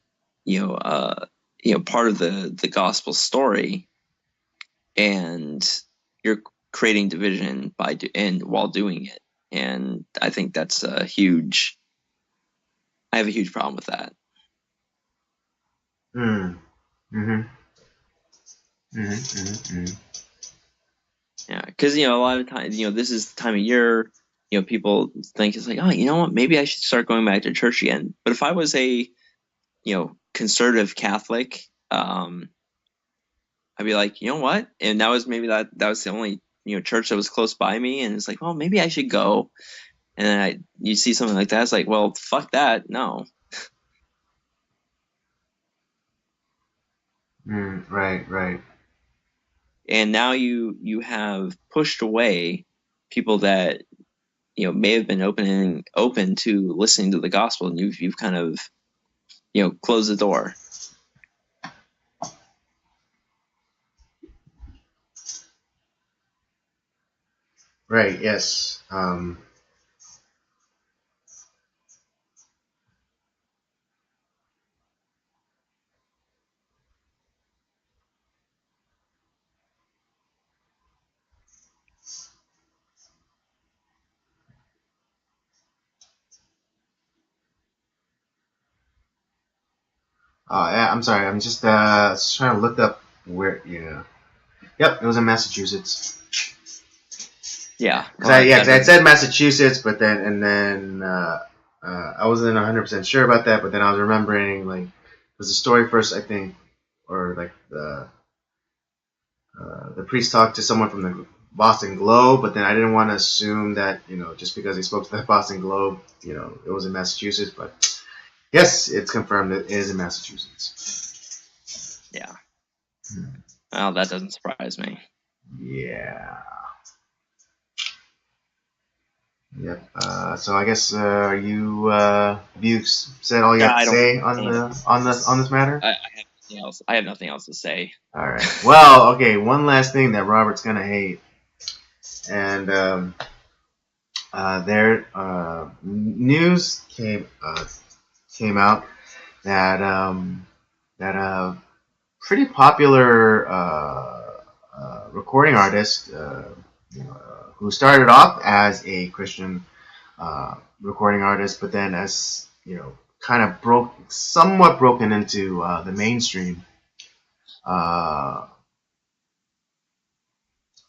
part of the gospel story, and you're creating division and while doing it. And I think I have a huge problem with that. Mm. Mm-hmm. Mm-hmm. Mm-hmm. Yeah, because a lot of times, this is the time of year, people think it's like, oh, you know what, maybe I should start going back to church again. But if I was a conservative Catholic, I'd be like, you know what, and that was maybe that was the only church that was close by me, and it's like, well, maybe I should go. And then you see something like that, it's like, well, fuck that, no. Right. Right. And now you have pushed away people that may have been open to listening to the gospel, and you've kind of closed the door. Right. Yes. Yeah, I'm sorry. I'm just trying to look up where. Yeah. Yep. It was in Massachusetts. Yeah, Because well, I had said Massachusetts, but then I wasn't 100% sure about that. But then I was remembering like was the story first, I think, or like the priest talked to someone from the Boston Globe, but then I didn't want to assume that just because he spoke to the Boston Globe, it was in Massachusetts. But yes, it's confirmed it is in Massachusetts. yeah. Well, that doesn't surprise me. Yeah. Yep. So I guess you have you said all you Yeah, have to I don't. say on this matter? I have nothing else to say. All right. Well, okay. One last thing that Robert's gonna hate, and their news came out that that a pretty popular recording artist, who started off as a Christian recording artist, but then as kind of somewhat broken into the mainstream.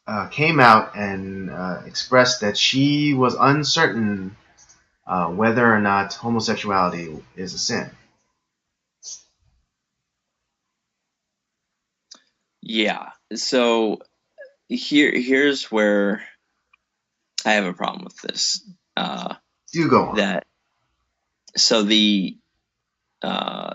Uh, came out and expressed that she was uncertain whether or not homosexuality is a sin. Yeah. So here's where I have a problem with this. Do go on. That so the uh,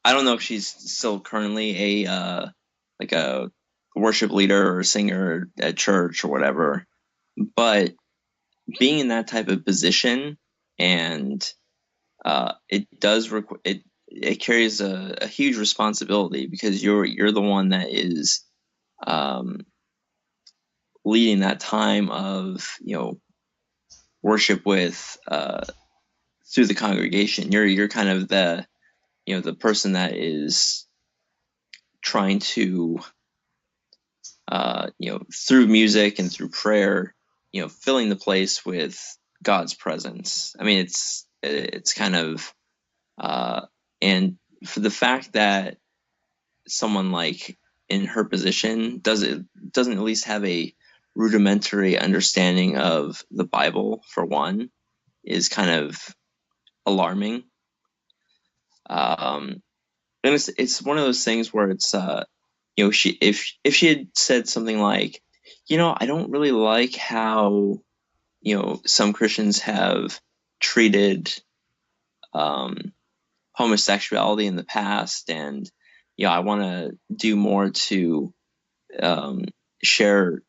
I don't know if she's still currently a like a worship leader or a singer at church or whatever, but being in that type of position, and it does it carries a huge responsibility, because you're the one that is um, leading that time of worship with through the congregation. You're kind of the person that is trying to through music and through prayer, filling the place with God's presence. I mean, it's kind of and for the fact that someone like in her position doesn't at least have a rudimentary understanding of the Bible, for one, is kind of alarming. And it's one of those things where it's she if she had said something like, I don't really like how some Christians have treated um, homosexuality in the past, and I want to do more to um, share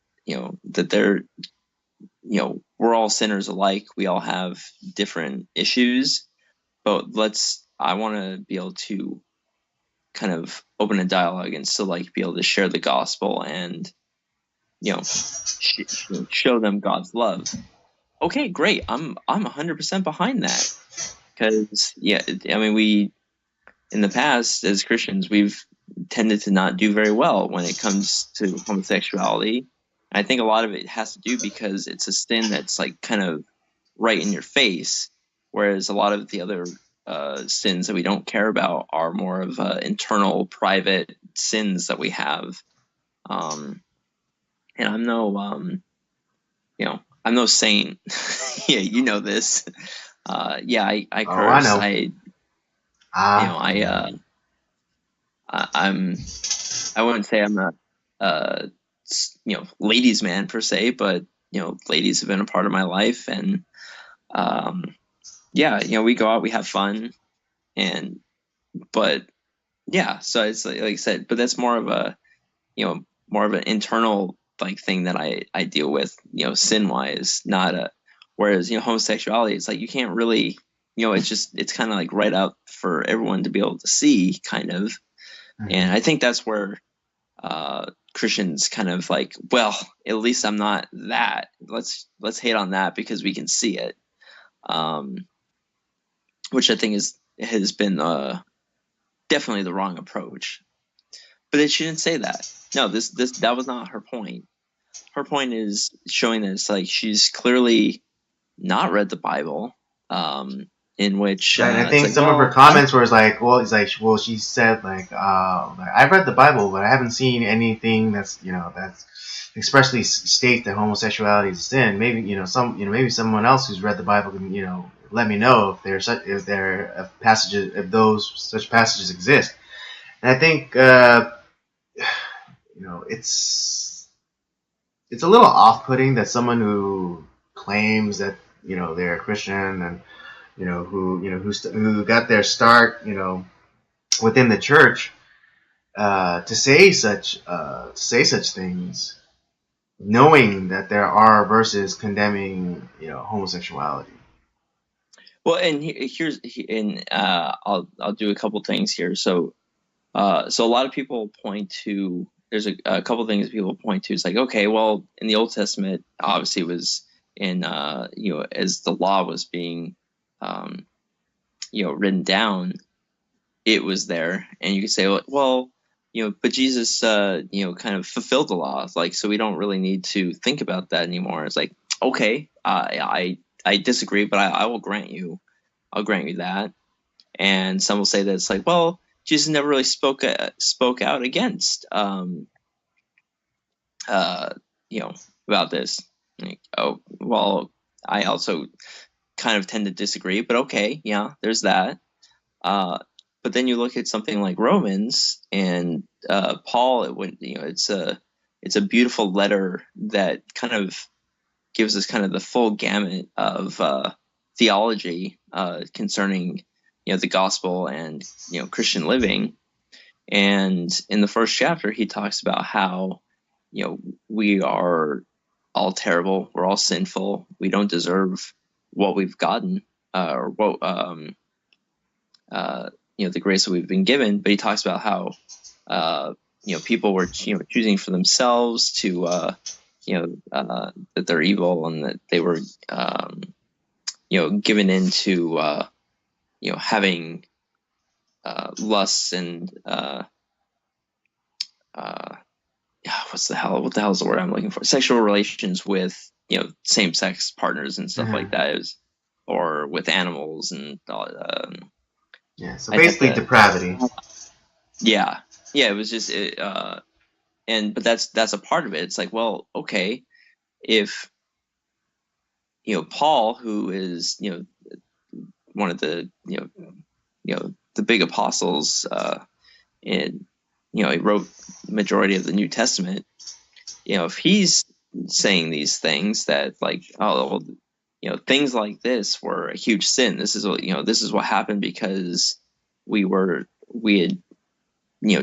that they're we're all sinners alike, we all have different issues, but I want to be able to kind of open a dialogue and still like be able to share the gospel and show them God's love. Okay, great. I'm 100% behind that, because I mean, we in the past as Christians, we've tended to not do very well when it comes to homosexuality. And I think a lot of it has to do because it's a sin that's like kind of right in your face, whereas a lot of the other sins that we don't care about are more of internal, private sins that we have. And I'm no, I'm no saint. Yeah, you know this. Yeah, I Oh, I curse. know. I wouldn't say I'm a, ladies' man per se, but ladies have been a part of my life, and yeah, we go out, we have fun, but yeah, so it's like I said, but that's more of a, more of an internal like thing that I deal with, sin wise, not a. Whereas homosexuality, it's like you can't really, it's kind of like right out for everyone to be able to see, kind of. And I think that's where Christians kind of like, well, at least I'm not that. Let's hate on that because we can see it, which I think has been definitely the wrong approach. But she didn't say that. No, that was not her point. Her point is showing that it's like she's clearly not read the Bible, in which Right, I it's think like, some of her well, comments were like, well, she said like, I've read the Bible, but I haven't seen anything that's expressly states that homosexuality is a sin. Maybe maybe someone else who's read the Bible can let me know if there are passages, if those such passages exist. And I think it's a little off-putting that someone who claims that they're a Christian and who got their start within the church to say such things, knowing that there are verses condemning homosexuality. well, and I'll do a couple things here. So a lot of people point to, there's a couple things people point to. It's like, okay, well, in the Old Testament, obviously it was in as the law was being written down, it was there, and you could say, well, but Jesus kind of fulfilled the law, like, so we don't really need to think about that anymore. It's like, okay, I disagree, but I'll grant you that. And some will say that it's like, well, Jesus never really spoke out against about this. Like, oh, well, I also kind of tend to disagree, but okay, yeah, there's that. But then you look at something like Romans and Paul. It's a beautiful letter that kind of gives us kind of the full gamut of theology concerning the gospel and Christian living. And in the first chapter, he talks about how we are all terrible, we're all sinful, we don't deserve what we've gotten, or what the grace that we've been given. But he talks about how people were choosing for themselves to that they're evil, and that they were given into having lusts and what the hell is the word I'm looking for? Sexual relations with same-sex partners and stuff like that, or with animals and yeah. So basically, depravity. Yeah, it was just but that's a part of it. It's like, well, okay, if Paul, who is one of the the big apostles, and he wrote the majority of the New Testament, if he's saying these things that, like, oh, well, things like this were a huge sin. This is what happened because we had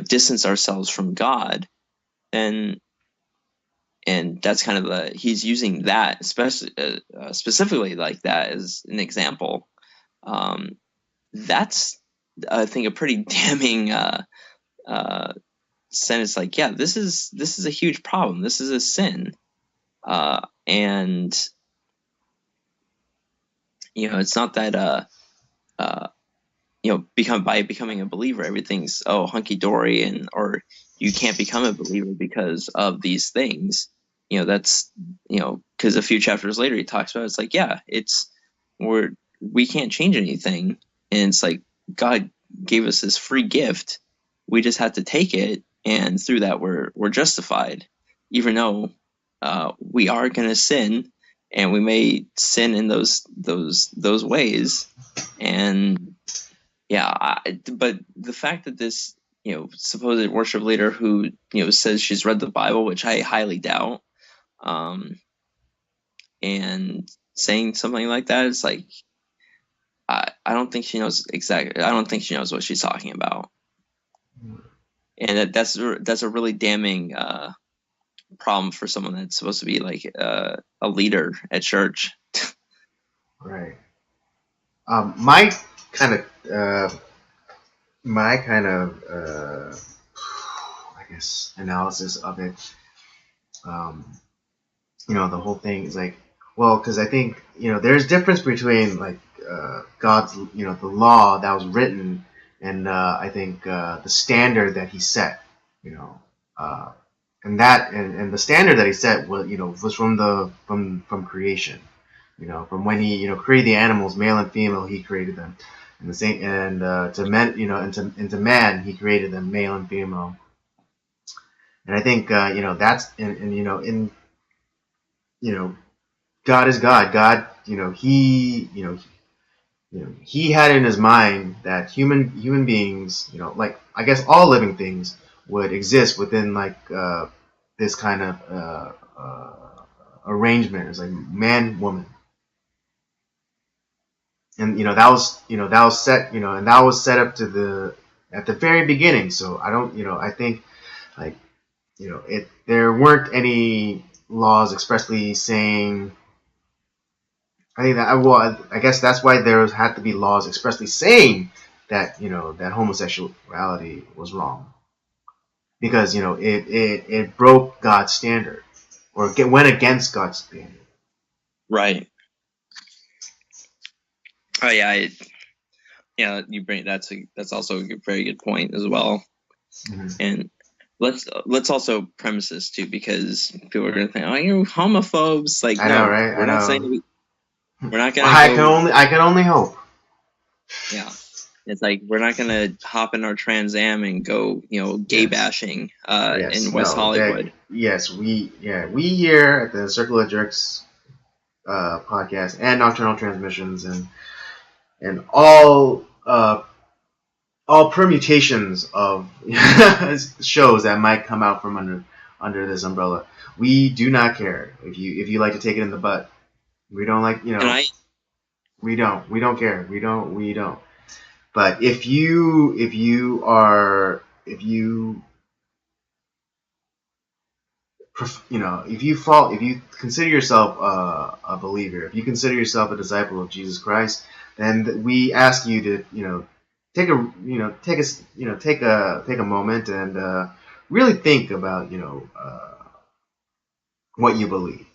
distanced ourselves from God, and that's kind of he's using that, especially specifically like that, as an example. That's, I think, a pretty damning sentence. Like, yeah, this is a huge problem. This is a sin, and it's not that becoming a believer, everything's hunky dory, or you can't become a believer because of these things. That's because a few chapters later he talks about, it's like, yeah, we can't change anything. And it's like God gave us this free gift. We just have to take it, and through that we're justified, even though we are going to sin, and we may sin in those ways. And but the fact that this supposed worship leader who says she's read the Bible, which I highly doubt, um, and saying something like that, it's like I don't think she knows exactly. I don't think she knows what she's talking about, and that's a really damning problem for someone that's supposed to be like a leader at church. Right. My kind of my kind of I guess analysis of it, um, the whole thing is like, well, because I think there's difference between like God's the law that was written and I think the standard that He set, you know, uh, and the standard that He set was from from creation, from when He created the animals, male and female, He created them. And the same, and to men, into man, He created them, male and female. And I think that's and in God is God. God, He had in His mind that human beings, like I guess all living things, would exist within like this kind of arrangement. It's like man, woman, and that was set, and that was set up to the at the very beginning. So I don't, I think like there weren't any laws expressly saying. I think that I guess that's why there had to be laws expressly saying that that homosexuality was wrong, because it broke God's standard or went against God's standard. Right. Oh yeah. You bring that's also a very good point as well. Mm-hmm. And let's also premise this too, because people are going to think, oh, you're homophobes. Like, I no, know, right? we're not saying we're not going to I can only hope. Yeah, it's like we're not going to hop in our Trans Am and go, gay bashing in West Hollywood. We here at the Circle of Jerks podcast and Nocturnal Transmissions and all permutations of shows that might come out from under this umbrella. We do not care if you like to take it in the butt. We don't like we don't care. We don't. But if you if you consider yourself a believer, if you consider yourself a disciple of Jesus Christ, then we ask you to take a moment and really think about what you believe.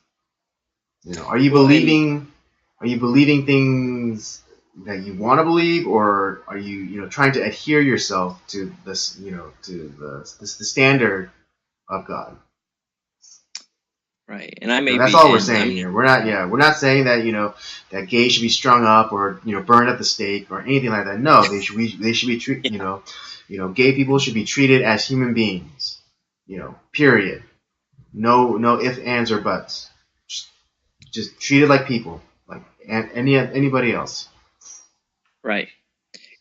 Are you believing things that you want to believe, or are you trying to adhere yourself to this to the standard of God? Right, and I may that's be. All we're saying here. We're not saying that that gays should be strung up or burned at the stake or anything like that. No, they should be treated. Gay people should be treated as human beings. Period. No ifs, ands, or buts. Just treated like people, like anybody else. Right,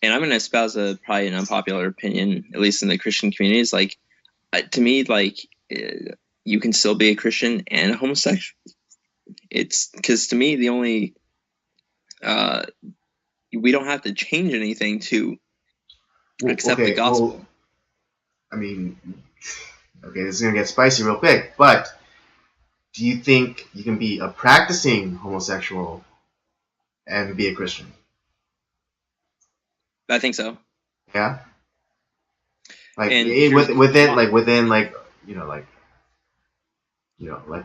and I'm going to espouse probably an unpopular opinion, at least in the Christian community. Is like, to me, like. You can still be a Christian and a homosexual. It's because to me, the only we don't have to change anything to accept the gospel. Well, I mean, okay, this is gonna get spicy real quick, but do you think you can be a practicing homosexual and be a Christian? I think so. Yeah. Like within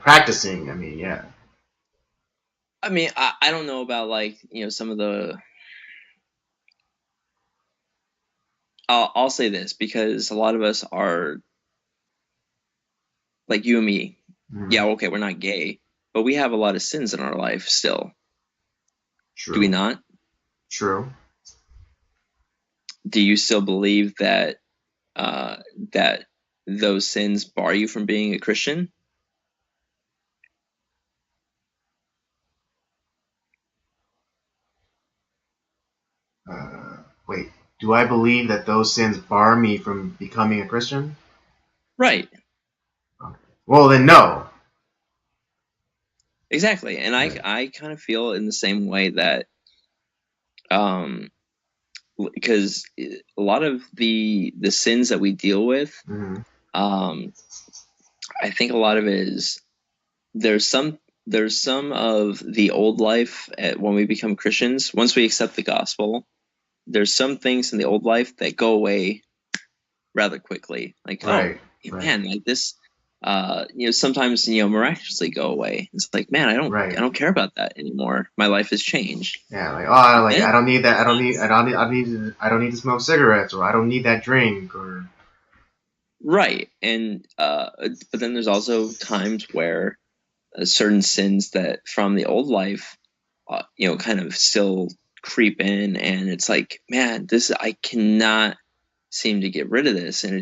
practicing. I mean, yeah. I mean, I don't know about like some of the. I'll say this because a lot of us are like you and me. Mm-hmm. Yeah, okay, we're not gay, but we have a lot of sins in our life still. True. Do we not? True. do you still believe that that those sins bar you from being a Christian? Wait, do I believe that those sins bar me from becoming a Christian? Right. Well, then no. Exactly. And Right. I kind of feel in the same way that because a lot of the sins that we deal with, Mm-hmm. I think a lot of it is there's some of the old life when we become Christians. Once we accept the gospel, there's some things in the old life that go away rather quickly. Like, oh Right. Right. man, like this, sometimes miraculously go away. It's like, man, I Right. don't care about that anymore. My life has changed. Yeah, like oh, But like then, I don't need that. I don't need to smoke cigarettes, or I don't need that drink, or right, and but then there's also times where certain sins that from the old life, kind of still creep in, and it's like, man, this I cannot seem to get rid of this, and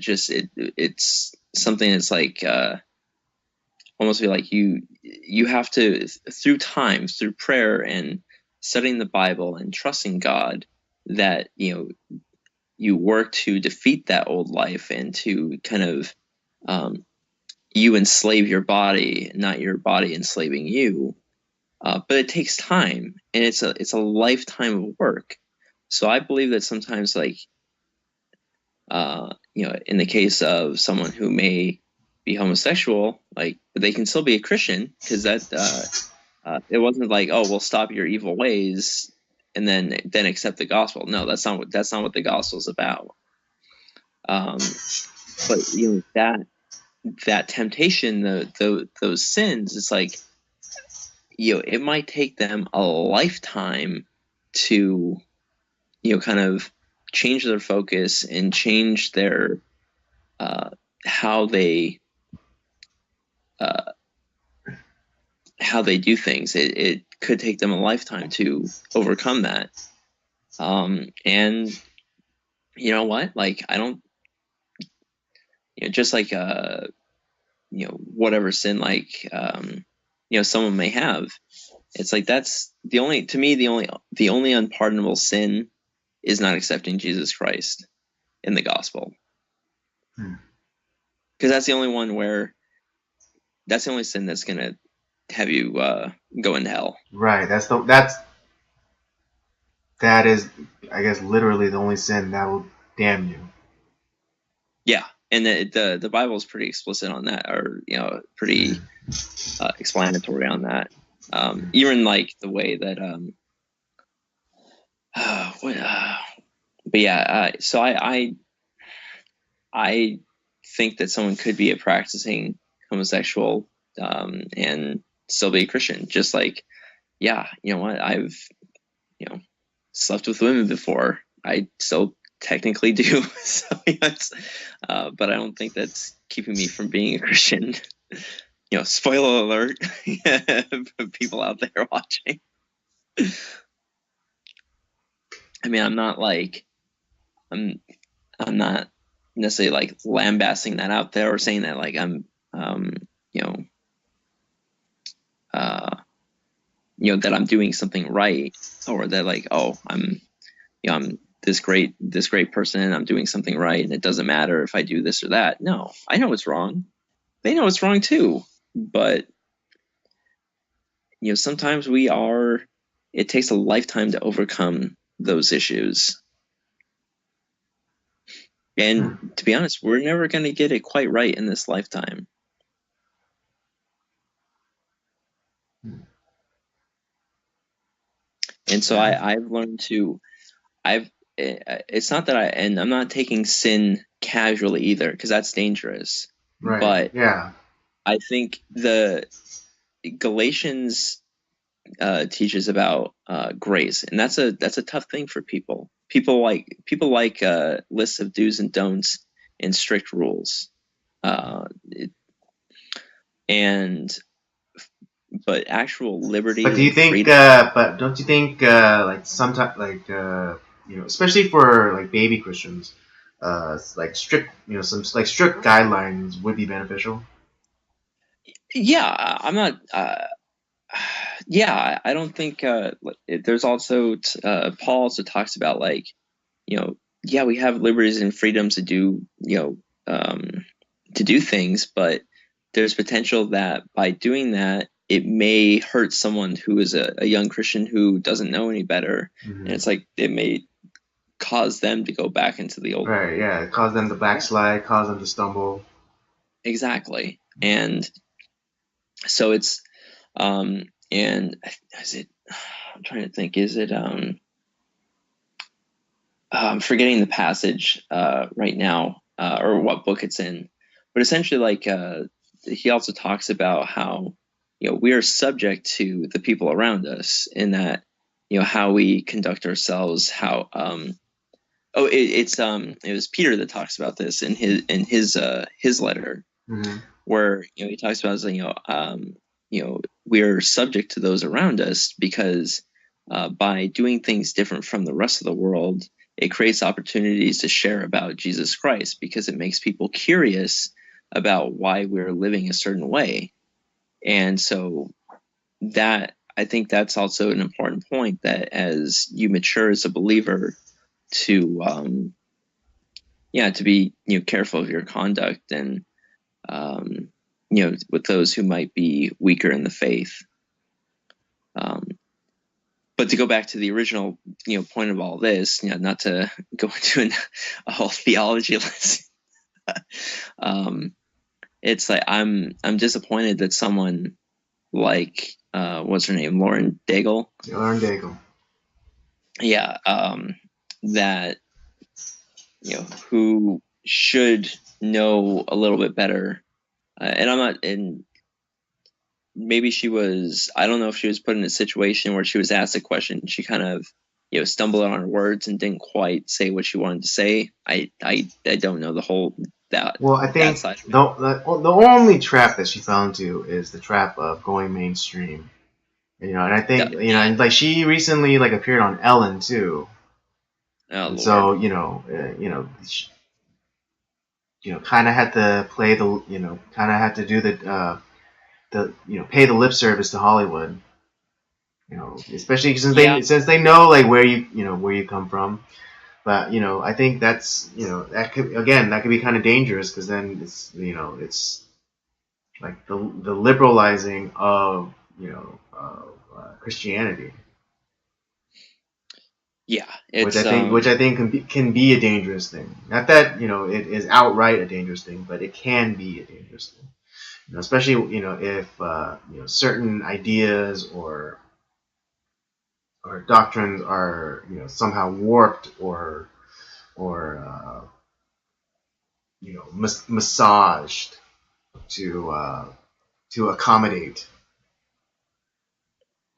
it's something that's like almost be like you have to, through time, through prayer and studying the Bible and trusting God, that you work to defeat that old life and to kind of you enslave your body, not your body enslaving you. But it takes time, and it's a lifetime of work. So I believe that sometimes, like in the case of someone who may be homosexual, like, but they can still be a Christian, because that it wasn't like, oh, well, stop your evil ways and then accept the gospel. No, that's not what the gospel is about. But that temptation, those sins, it's like, it might take them a lifetime to kind of change their focus and change their how they uh, how they do things. It could take them a lifetime to overcome that. And you know what? Like, I don't, just like whatever sin, like someone may have. It's like, that's the only, to me, the only unpardonable sin is not accepting Jesus Christ in the gospel. hmm. Because that's the only one where that's the only sin that's gonna have you go into hell. Right. That is, I guess, literally the only sin that will damn you. Yeah, and the Bible is pretty explicit on that, or pretty explanatory on that. Even like the way that what, but yeah, so I think that someone could be a practicing homosexual and still be a Christian. Just like, yeah, you know what, I've slept with women before. I still technically do. So yes, but I don't think that's keeping me from being a Christian. Spoiler alert, people out there watching. I mean, I'm I'm not necessarily like lambasting that out there or saying that like I'm you know uh that I'm doing something right, or that like, oh, I'm this great person, I'm doing something right, and it doesn't matter if I do this or that. No, I know it's wrong. They know it's wrong too. But sometimes it takes a lifetime to overcome those issues. And Hmm. to be honest, we're never going to get it quite right in this lifetime. And so Okay. I've learned to, it's not that and I'm not taking sin casually either, because that's dangerous. Right. But Yeah. I think the Galatians teaches about grace, and that's a tough thing for people. People like lists of do's and don'ts and strict rules, uh, and but actual But liberty do you and think? freedom. But don't you think? Like sometimes, like especially for like baby Christians, like strict, some like strict guidelines would be beneficial. Yeah, I'm not. Yeah, I don't think. There's also Paul also talks about like, yeah, we have liberties and freedoms to do, to do things, but there's potential that by doing that, it may hurt someone who is a young Christian who doesn't know any better, Mm-hmm. and it's like it may cause them to go back into the old. Right, yeah, cause them to backslide, cause them to stumble. Exactly, and so it's and is it? I'm trying to think. Is it I'm forgetting the passage right now or what book it's in, but essentially, like he also talks about how we are subject to the people around us, in that how we conduct ourselves, how it was Peter that talks about this in his letter, Mm-hmm. where he talks about we are subject to those around us because by doing things different from the rest of the world, it creates opportunities to share about Jesus Christ, because it makes people curious about why we're living a certain way. And so that, I think that's also an important point, that as you mature as a believer, to to be careful of your conduct, and um, with those who might be weaker in the faith. Um, but to go back to the original, point of all this, not to go into a whole theology lesson, it's like I'm disappointed that someone like what's her name, Lauren Daigle. Lauren Daigle. Yeah, that who should know a little bit better, and I'm not, and maybe she was, I don't know if she was put in a situation where she was asked a question and she kind of stumbled on her words and didn't quite say what she wanted to say. I don't know the whole that Well, I that think side. the only trap that she fell into is the trap of going mainstream. And I think and like she recently like appeared on Ellen too, Oh and Lord. so kind of had to play the kind of had to do the pay the lip service to Hollywood. Especially since they know like where you come from. But I think that's that could be kind of dangerous, because then it's like the liberalizing of Christianity. Yeah, Which it's I think can be a dangerous thing. Not that it is outright a dangerous thing, but it can be a dangerous thing. Especially if certain ideas or doctrines are somehow warped or massaged to accommodate.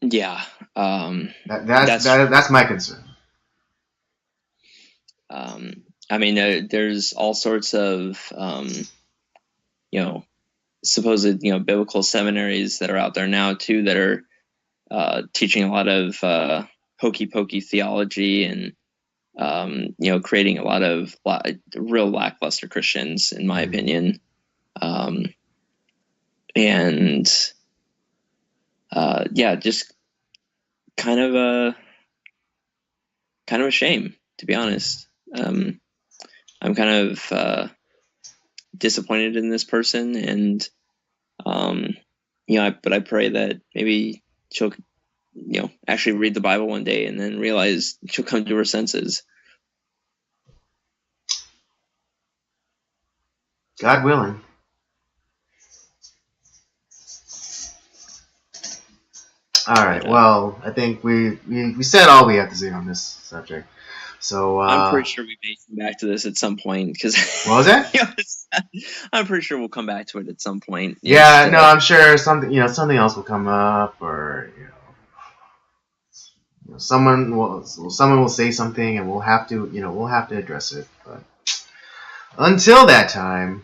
yeah. That's my concern. I mean, there's all sorts of supposed biblical seminaries that are out there now too, that are teaching a lot of hokey pokey theology, and creating a lot of real lackluster Christians, in my opinion. And just kind of a shame, to be honest. I'm kind of disappointed in this person, and but I pray that maybe she'll actually read the Bible one day and then realize she'll come to her senses. God willing. All right. Well, I think we said all we have to say on this subject. So I'm pretty sure we may come back to this at some point, because what was that? I'm pretty sure we'll come back to it at some point. Yeah, no, I'm sure something else will come up, or someone will say something, and we'll have to address it. But until that time,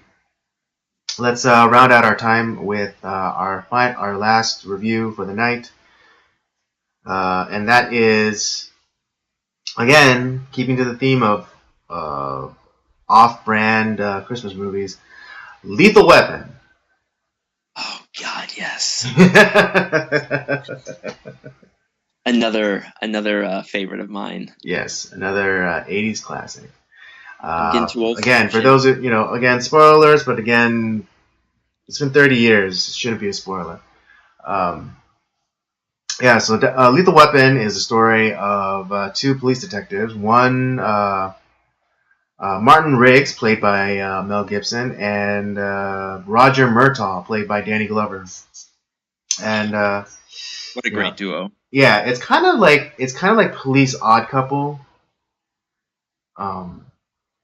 let's round out our time with our last review for the night, and that is again, keeping to the theme of off-brand Christmas movies, Lethal Weapon. Oh God, yes. Another favorite of mine. Yes, another 80s classic. I'm getting too old for Again, that for shit. those again, spoilers, but again, it's been 30 years. It shouldn't be a spoiler. Um, yeah, so Lethal Weapon is a story of two police detectives. One, Martin Riggs, played by Mel Gibson, and Roger Murtaugh, played by Danny Glover. And What a you know, great duo. yeah, it's kind of like Police Odd Couple. Um,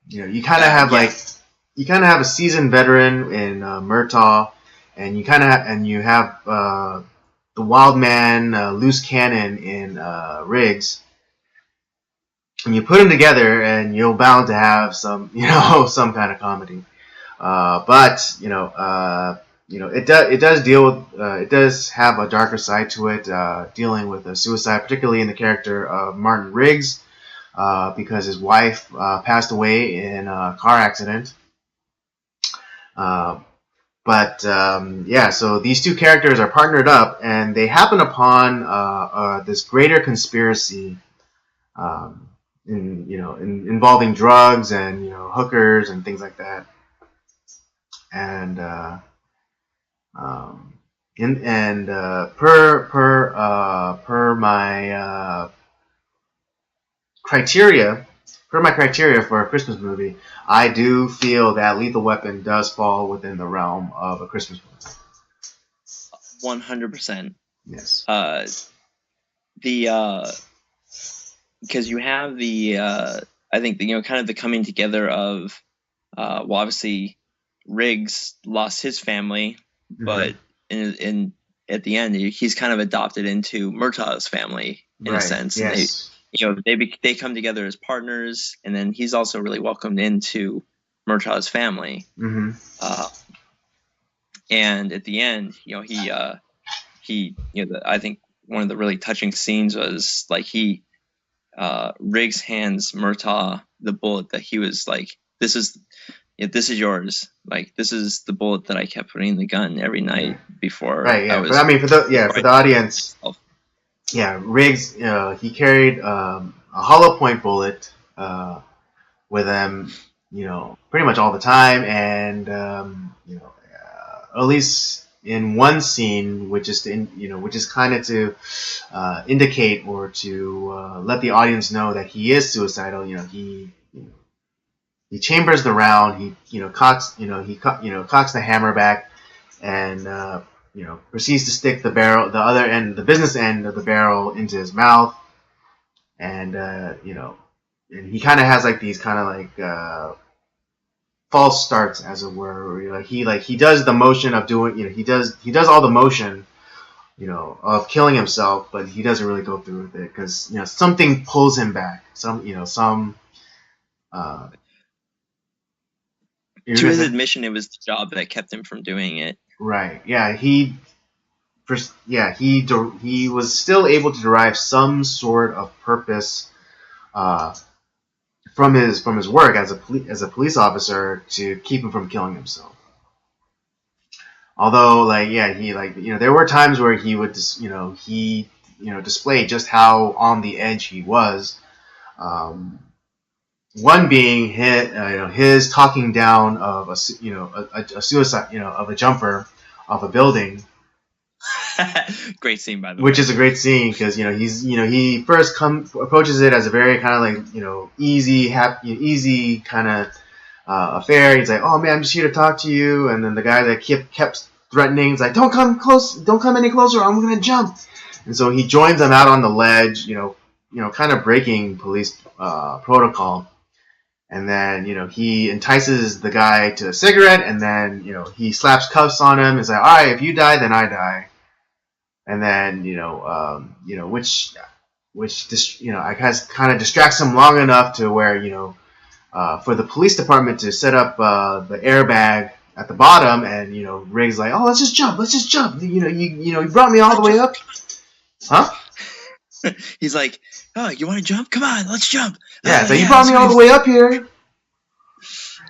you kind of have a seasoned veteran in Murtaugh, and you have the wild man, loose cannon in Riggs, and you put them together, and you're bound to have some some kind of comedy. But it does have a darker side to it, dealing with a suicide, particularly in the character of Martin Riggs, because his wife passed away in a car accident. Uh, so these two characters are partnered up, and they happen upon this greater conspiracy, um, involving drugs and hookers and things like that. And um, per my criteria, for a Christmas movie, I do feel that Lethal Weapon does fall within the realm of a Christmas movie. 100%. Yes. Because you have I think kind of the coming together of obviously Riggs lost his family, but in at the end he's kind of adopted into Murtaugh's family in a sense. Yes. And they come together as partners, and then he's also really welcomed into Murtaugh's family. Mm-hmm. And at the end, I think one of the really touching scenes was like Riggs hands Murtaugh the bullet that he was like, this is yours. Like, this is the bullet that I kept putting in the gun every night before. Right. Yeah. But I mean, for the audience, Riggs, he carried a hollow point bullet with him, pretty much all the time, and at least in one scene, which is kind of to indicate or to let the audience know that he is suicidal. He chambers the round. He cocks the hammer back, and proceeds to stick the business end of the barrel into his mouth, and and he kind of has like these kind of like false starts, as it were. He does the motion of doing, he does all the motion, of killing himself, but he doesn't really go through with it because something pulls him back. To his admission, it was the job that kept him from doing it. Right. Yeah. He was still able to derive some sort of purpose from his work as a police officer to keep him from killing himself. Although, there were times where he would display just how on the edge he was. One being his talking down of a suicide, of a jumper off a building. Great scene, by the way. Which is a great scene because he first approaches it as a very kind of like easy kind of affair. He's like, "Oh man, I'm just here to talk to you," and then the guy that kept threatening is like, "Don't come close, don't come any closer, I'm gonna jump." And so he joins them out on the ledge, kind of breaking police protocol. And then, he entices the guy to a cigarette, and then, he slaps cuffs on him and says, "All right, if you die, then I die." And then, which I guess kind of distracts him long enough to where, for the police department to set up the airbag at the bottom, and, Riggs like, "Oh, let's just jump. You brought me all the way up." Huh? He's like, oh, you want to jump? Come on, let's jump. Yeah, Oh, so you yeah, brought me all the way sweet. up here.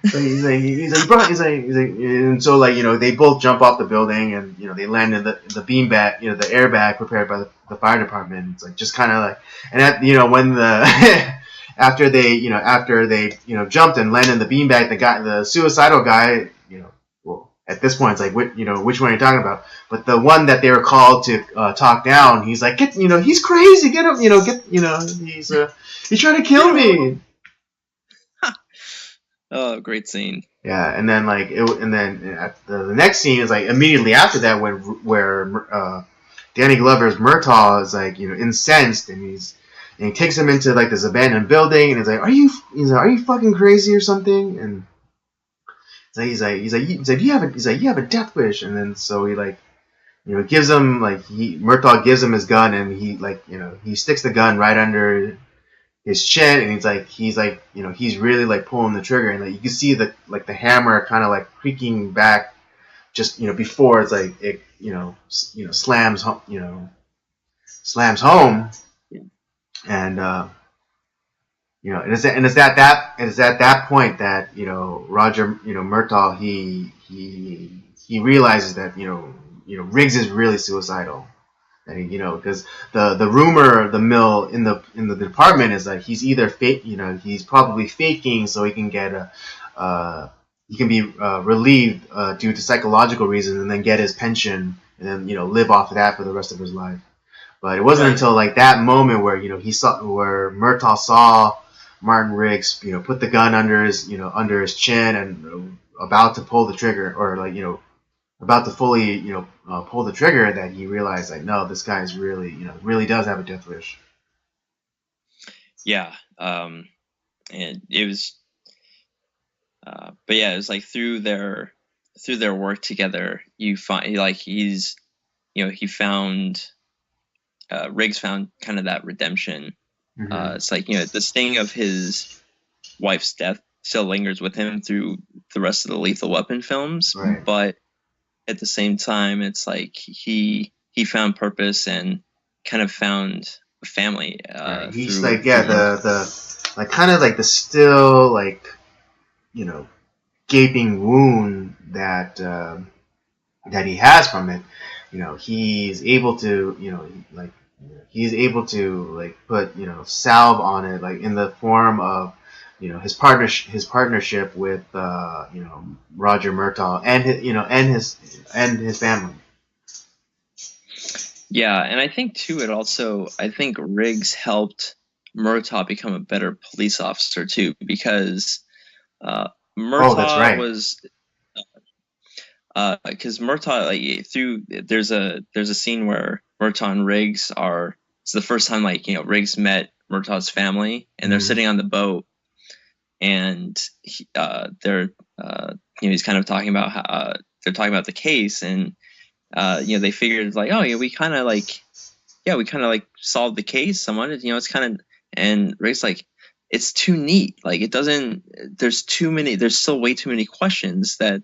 So he's like, and so like, they both jump off the building, and they land in the beanbag, the airbag prepared by the fire department. It's like just kind of like, and at when the after they jumped and landed in the beanbag, the suicidal guy, well, at this point it's like, which one are you talking about? But the one that they were called to talk down, he's like, he's crazy, get him, he's trying to kill me. Oh, great scene. Yeah, and then the next scene is like immediately after that, where Danny Glover's Murtaugh is like incensed, and he takes him into like this abandoned building, and he's like, are you fucking crazy or something? And he's like you have a death wish, and then so he like gives him Murtaugh gives him his gun, and he sticks the gun right under his chin, and he's really like pulling the trigger, and like you can see the hammer kind of like creaking back just before it's like it slams home, and it's at that point that Roger Murtaugh he realizes that Riggs is really suicidal. Because the rumor of the mill in the department is that he's either he's probably faking so he can get he can be relieved due to psychological reasons, and then get his pension, and then live off of that for the rest of his life. But it wasn't until like that moment where where Murtaugh saw Martin Riggs put the gun under his chin, and about to pull the trigger, or about to fully, pull the trigger, that he realized, like, no, this guy is really, really does have a death wish. Yeah, and it was, but yeah, it was like through their work together, you find like he found, Riggs found kind of that redemption. Mm-hmm. It's like the sting of his wife's death still lingers with him through the rest of the Lethal Weapon films, right. But at the same time, it's like he found purpose and kind of found a family. Right. He's like, yeah, the like kind of like the still like gaping wound that that he has from it. He's able to put salve on it, like in the form of his partnership with Roger Murtaugh and his family. Yeah, and I think too, I think Riggs helped Murtaugh become a better police officer too, because Murtaugh that's right. was, because Murtaugh, like there's a scene where Murtaugh and Riggs it's the first time Riggs met Murtaugh's family, and they're sitting on the boat, and they're he's kind of talking about how they're talking about the case, and they figured like, oh yeah, we kind of like solved the case somewhat, it's kind of, and Riggs like, it's too neat, like it doesn't, there's still way too many questions that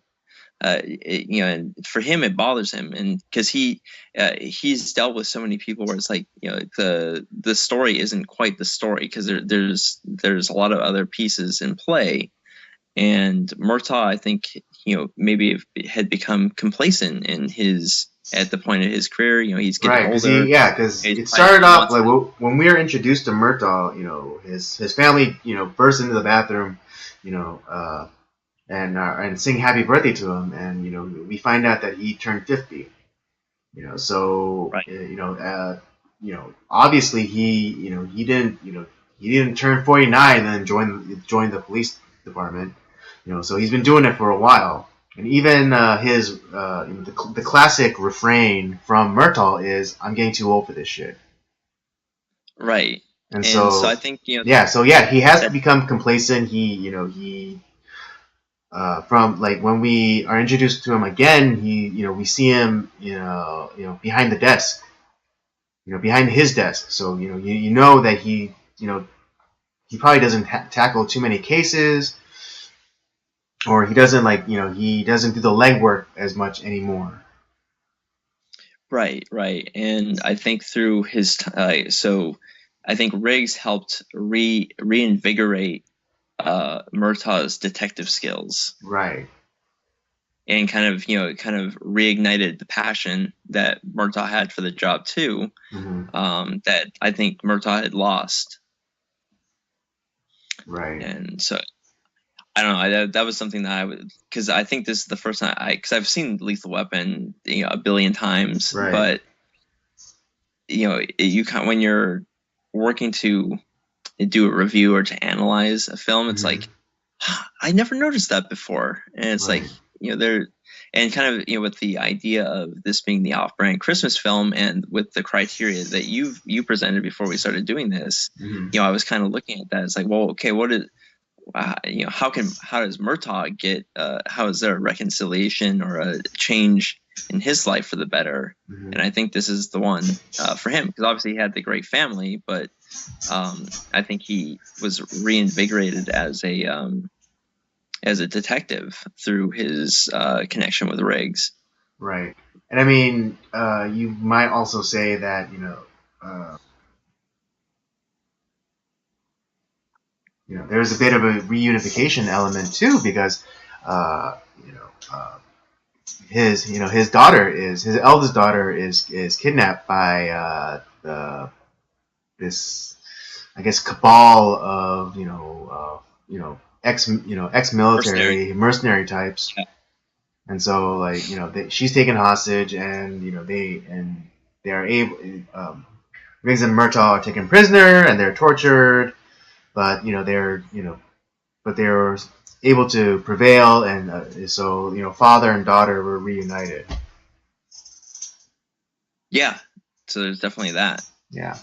and for him it bothers him, and because he's dealt with so many people where it's like the story isn't quite the story, because there's a lot of other pieces in play, and Murtaugh, I think maybe had become complacent at the point of his career. He's getting older. Because it started off like when we were introduced to Murtaugh, his family burst into the bathroom, and sing happy birthday to him, and we find out that he turned 50. So right. Obviously he didn't turn 49 and then join the police department. So he's been doing it for a while, and even his the classic refrain from Murtaugh is, "I'm getting too old for this shit." Right. And so I think he has become complacent. He from like when we are introduced to him again, we see him behind the desk, behind his desk. So you know that he probably doesn't tackle too many cases, or he doesn't he doesn't do the legwork as much anymore. Right. And I think through his so I think Riggs helped reinvigorate Murtaugh's detective skills, Right. and kind of reignited the passion that Murtaugh had for the job too, Hmm. that I think Murtaugh had lost. Right. And so I don't know. That was something that I would, because I think this is the first time because I've seen Lethal Weapon, a billion times, Right. but you kind when you're working to do a review or to analyze a film, it's Hmm. like I never noticed that before, and it's like Right. there, and kind of with the idea of this being the off-brand Christmas film, and with the criteria that you presented before we started doing this, Hmm. I was kind of looking at that. It's like, well, okay, what is how does Murtaugh get how is there a reconciliation or a change in his life for the better? Hmm. And I think this is the one for him, because obviously he had the great family, but I think he was reinvigorated as a detective through his connection with Riggs. Right. And I mean, you might also say that uh, there's a bit of a reunification element too, because uh, you know, uh, his daughter is his eldest daughter is kidnapped by the this, I guess, cabal of Mercenary. ex-military mercenary types. And so, like, she's taken hostage, and they are able. Riggs and Murtaugh are taken prisoner, and they're tortured, but they're able to prevail, and so father and daughter were reunited. Yeah, so there's definitely that. Yeah.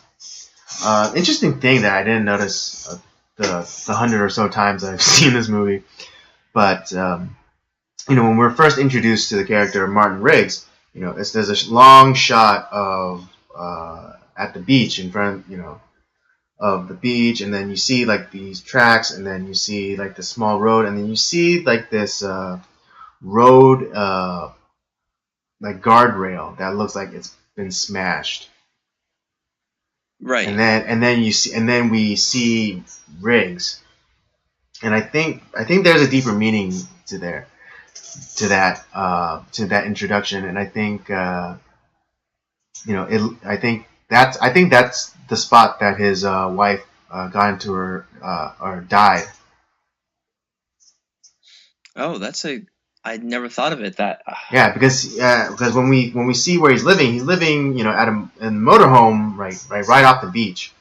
Interesting thing that I didn't notice the hundred or so times I've seen this movie, but when we're first introduced to the character of Martin Riggs, there's a long shot of at the beach in front, of the beach, and then you see like these tracks, and then you see like the small road, and then you see like this road like guardrail that looks like it's been smashed. And Right. then we see Riggs, and I think there's a deeper meaning to there to that introduction, and I think I think that's the spot that his wife got into her or died. Oh, I never thought of it that. Yeah, because when we see where he's living at in a motorhome right off the beach,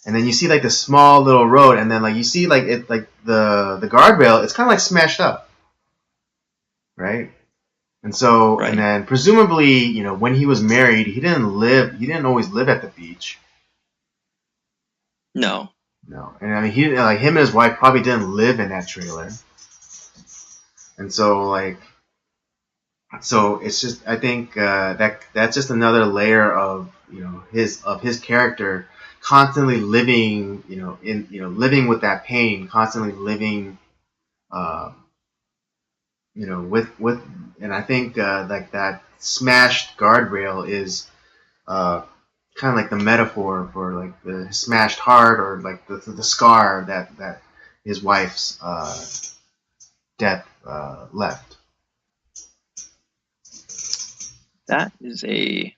and then you see like the small little road, and then like you see like it like the guardrail, it's kind of like smashed up, right? And so, and Right. then presumably, when he was married, he didn't always live at the beach. No. No, and I mean, he like him and his wife probably didn't live in that trailer, and so it's just, I think that's just another layer of his character constantly living living with that pain, constantly living uh, with and I think like that smashed guardrail is uh, kind of like the metaphor for like the smashed heart, or like the scar that his wife's death left. That is a.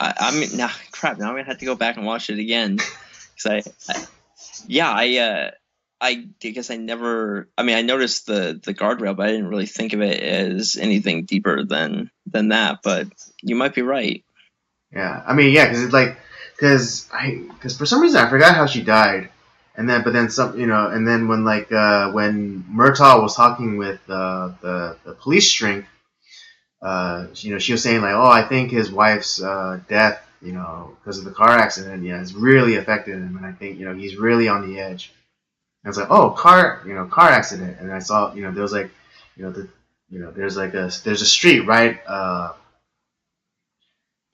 I mean, nah, crap. Now I'm gonna have to go back and watch it again, because yeah, I guess I never. I mean, I noticed the guardrail, but I didn't really think of it as anything deeper than that. But you might be right. Yeah, I mean, yeah, because it's like, because for some reason I forgot how she died, and then but then some, and then when Murtaugh was talking with the police shrink, she was saying like, oh, I think his wife's death, because of the car accident, has really affected him, and I think he's really on the edge. And I was like, oh, car accident, and I saw there was like, there's a street right.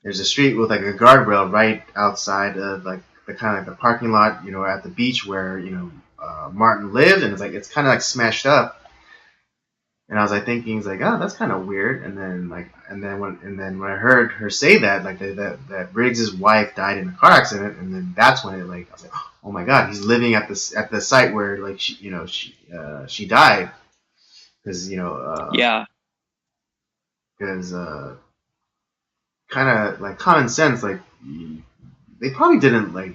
There's a street with like a guardrail right outside of like the kind of like the parking lot, at the beach where Martin lived, and it's kind of like smashed up. And I was like thinking, like, oh, that's kind of weird. And then when I heard her say that, like that Riggs's wife died in a car accident, and then that's when it like I was like, oh my god, he's living at the site where like she died because Yeah. because kind of like common sense like. They probably didn't like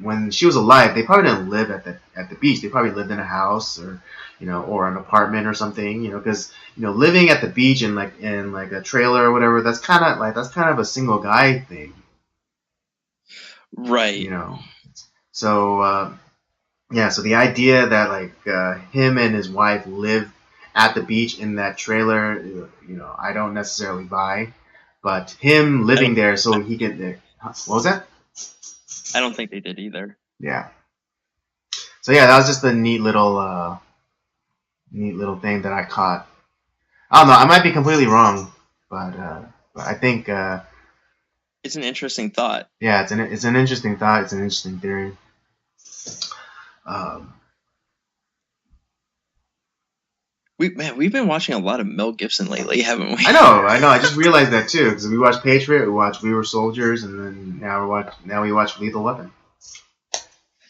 when she was alive. They probably didn't live at the beach. They probably lived in a house or an apartment or something. Because living at the beach in like a trailer or whatever. That's kind of a single guy thing. Right. So yeah. So the idea that him and his wife live at the beach in that trailer, I don't necessarily buy. But him living there so he could. What was that? I don't think they did either. Yeah. So yeah, that was just a neat little thing that I caught. I don't know. I might be completely wrong, but I think it's an interesting thought. Yeah, it's an interesting thought. It's an interesting theory. We've been watching a lot of Mel Gibson lately, haven't we? I know. I just realized that too because we watched Patriot, we watched We Were Soldiers, and then now we watch Lethal Weapon.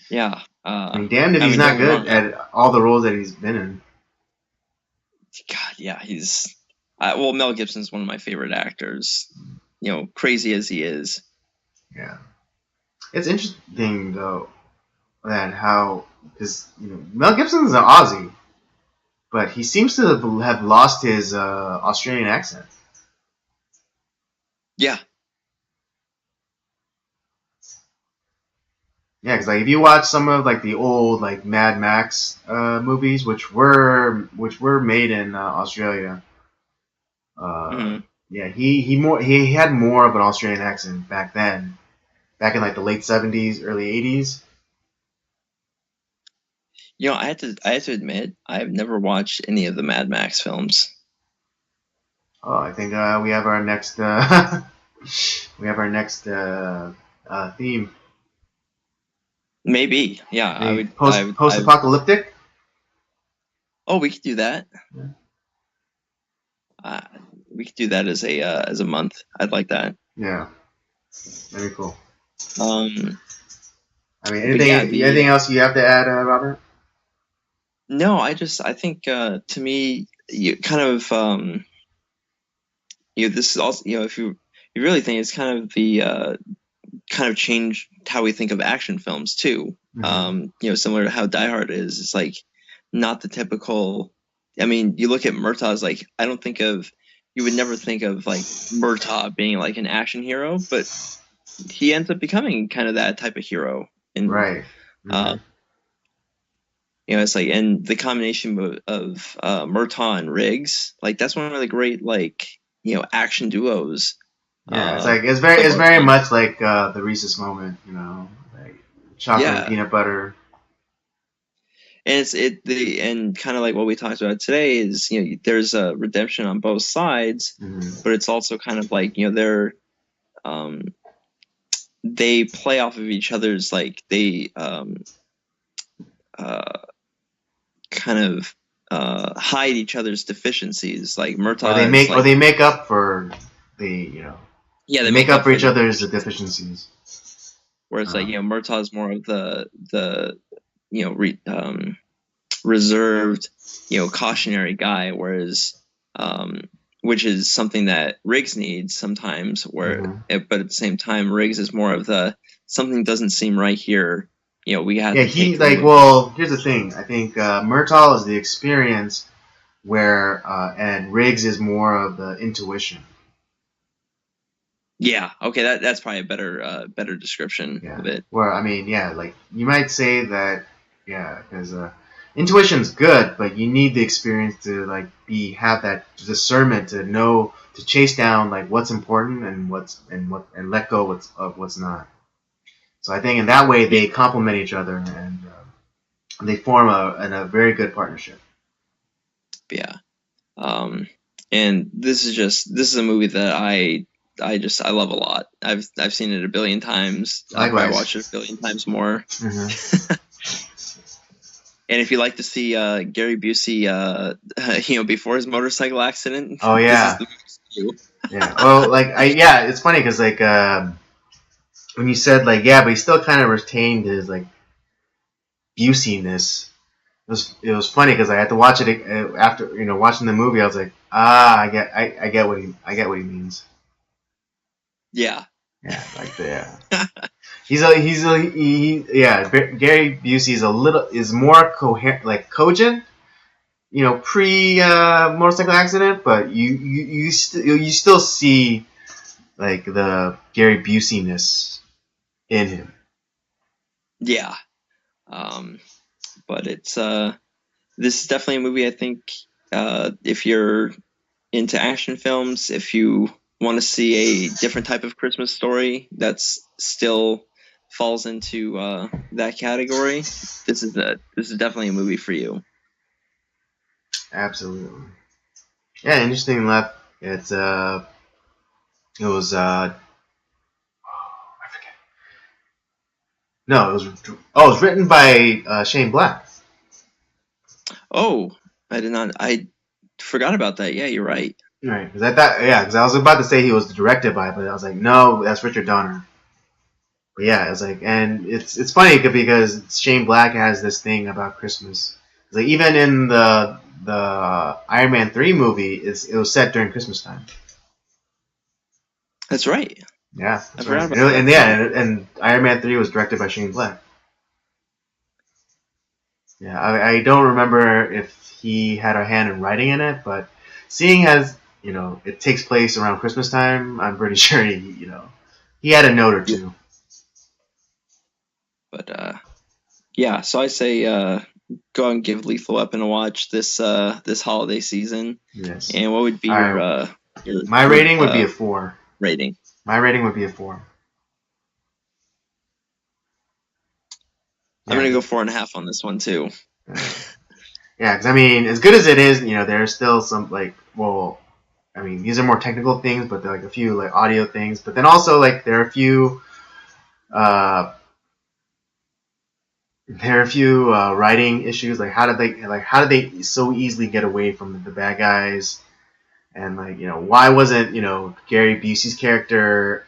Yeah. I mean, damned if he's not good at all the roles that he's been in. God, yeah, he's. Well, Mel Gibson's one of my favorite actors. Crazy as he is. Yeah, it's interesting though that how because Mel Gibson's an Aussie, but he seems to have lost his Australian accent. Yeah. Yeah, because if you watch some of the old Mad Max movies, which were made in Australia, yeah, he had more of an Australian accent back then, back in the late 70s, early 80s. I have to admit, I've never watched any of the Mad Max films. Oh, I think we have our next theme. Maybe, yeah. I would post-apocalyptic. Oh, we could do that. Yeah. We could do that as a month. I'd like that. Yeah, very cool. I mean, anything else you have to add, Robert? No, I think to me, you kind of this is also if you really think it's kind of the kind of changed how we think of action films too. Mm-hmm. Similar to how Die Hard is. It's like not the typical. I mean, you look at Murtaugh's you would never think of Murtaugh being an action hero, but he ends up becoming kind of that type of hero. And, right. Mm-hmm. It's and the combination of Murtaugh and Riggs, that's one of the great action duos. Yeah, it's very much like the Reese's Moment, chocolate and peanut butter. And and kind of like what we talked about today is there's a redemption on both sides, but it's also kind of they're they play off of each other's they kind of hide each other's deficiencies. Murtaugh or they make up for they make up for each other's deficiencies. Whereas Murtaugh's more of the reserved cautionary guy, whereas which is something that Riggs needs sometimes. But at the same time, Riggs is more of the something doesn't seem right here. We have. Yeah, he's well. Here's the thing. I think Murtaugh is the experience, where and Riggs is more of the intuition. Yeah. Okay. That's probably a better description of it. Well, I mean, you might say that, because intuition's good, but you need the experience to have that discernment to know to chase down what's important and and let go of what's not. So I think in that way they complement each other and they form a very good partnership. Yeah. And this is a movie that I love a lot. I've seen it a billion times. Likewise. I watched it a billion times more. Mm-hmm. And if you like to see Gary Busey, before his motorcycle accident, Oh this is yeah, the movie. yeah. Well, it's funny because when you said but he still kind of retained his Buseyness. It was funny because I had to watch it after watching the movie. I was like, I get what he means. Yeah. Yeah, Gary Busey is more coherent, cogent, pre motorcycle accident, but you still see the Gary Buseyness in him. Yeah. But it's this is definitely a movie I think if you're into action films, if you want to see a different type of Christmas story that's still falls into that category, this is definitely a movie for you. Absolutely. Yeah, interesting enough. It was I forget. No, it was written by Shane Black. Oh, I forgot about that. Yeah, you're right. Right, because I was about to say he was directed by, but I was like, no, that's Richard Donner. But yeah, it's and it's funny because Shane Black has this thing about Christmas. It's even in the Iron Man 3 movie, it was set during Christmas time. That's right. Yeah, I that's forgot right. about that. And Iron Man 3 was directed by Shane Black. Yeah, I don't remember if he had a hand in writing in it, but seeing as it takes place around Christmas time, I'm pretty sure he had a note or two. But yeah, so I say go and give Lethal Weapon a watch this holiday season. Yes. And what would be your my rating would be a 4. Rating. My rating would be a 4. I'm gonna go 4.5 on this one too. Yeah, because as good as it is, there's still some these are more technical things, but there are a few audio things. But then also there are a few writing issues. How did they so easily get away from the bad guys? And why wasn't Gary Busey's character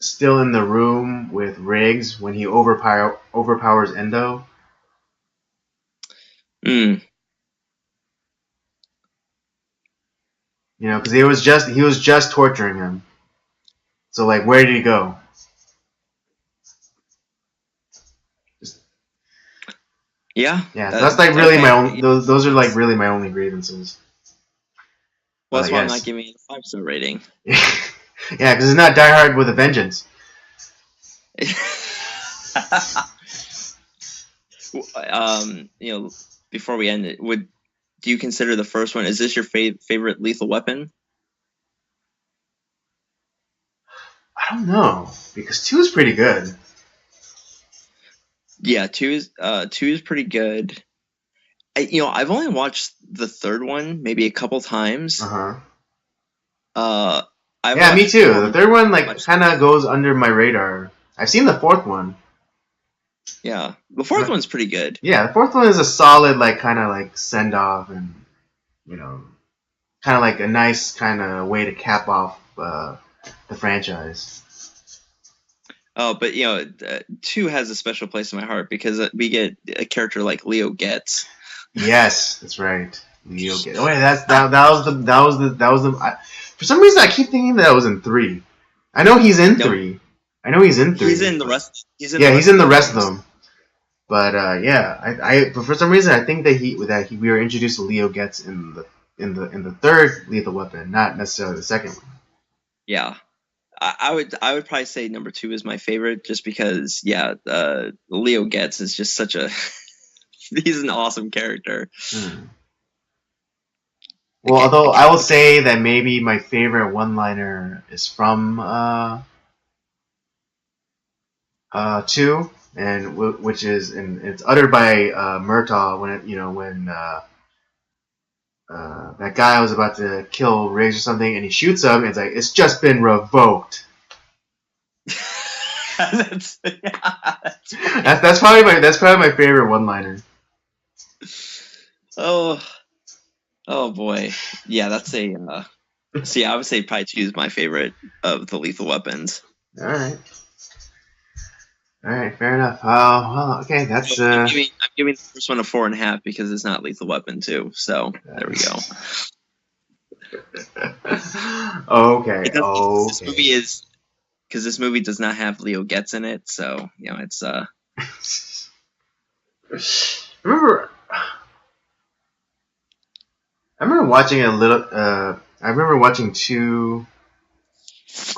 still in the room with Riggs when he overpowers Endo? Because he was just torturing him. So where did he go? Yeah. Yeah, so that's really my own. Those are really my only grievances. Well, that's why I'm not giving it a 5-star rating. Yeah, because it's not Die Hard with a Vengeance. Before we end it, do you consider the first one? Is this your favorite Lethal Weapon? I don't know, because 2 is pretty good. Yeah, 2 is pretty good. I've only watched the third one maybe a couple times. Yeah, me too. The third one kind of goes under my radar. I've seen the fourth one. Yeah, the fourth one's pretty good. Yeah, the fourth one is a solid kind of send off, and kind of a nice kind of way to cap off the franchise. Oh, but 2 has a special place in my heart because we get a character like Leo Getz. Yes, that's right. Leo Getz. Oh, yeah, that was the. For some reason, I keep thinking that was in 3. I know he's in 3. He's in the rest. He's in the rest of them. But but for some reason, I think that we were introduced to Leo Getz in the third Lethal Weapon, not necessarily the second one. Yeah. I would probably say number 2 is my favorite, just because Leo Getz is just such a he's an awesome character. Well, although I will say that maybe my favorite one-liner is from 2, and which is it's uttered by Murtaugh when that guy was about to kill Riggs or something, and he shoots him. And it's it's just been revoked. That's probably my favorite one-liner. Oh, oh boy. Yeah, that's a. See, I would say probably two is my favorite of the Lethal Weapons. All right. All right, fair enough. Well, okay, So that's I'm giving the first one a 4.5 because it's not Lethal Weapon 2. So there we go. okay. This movie Okay. is because this movie does not have Leo Getz in it, so it's remember, I remember watching a little. I remember watching two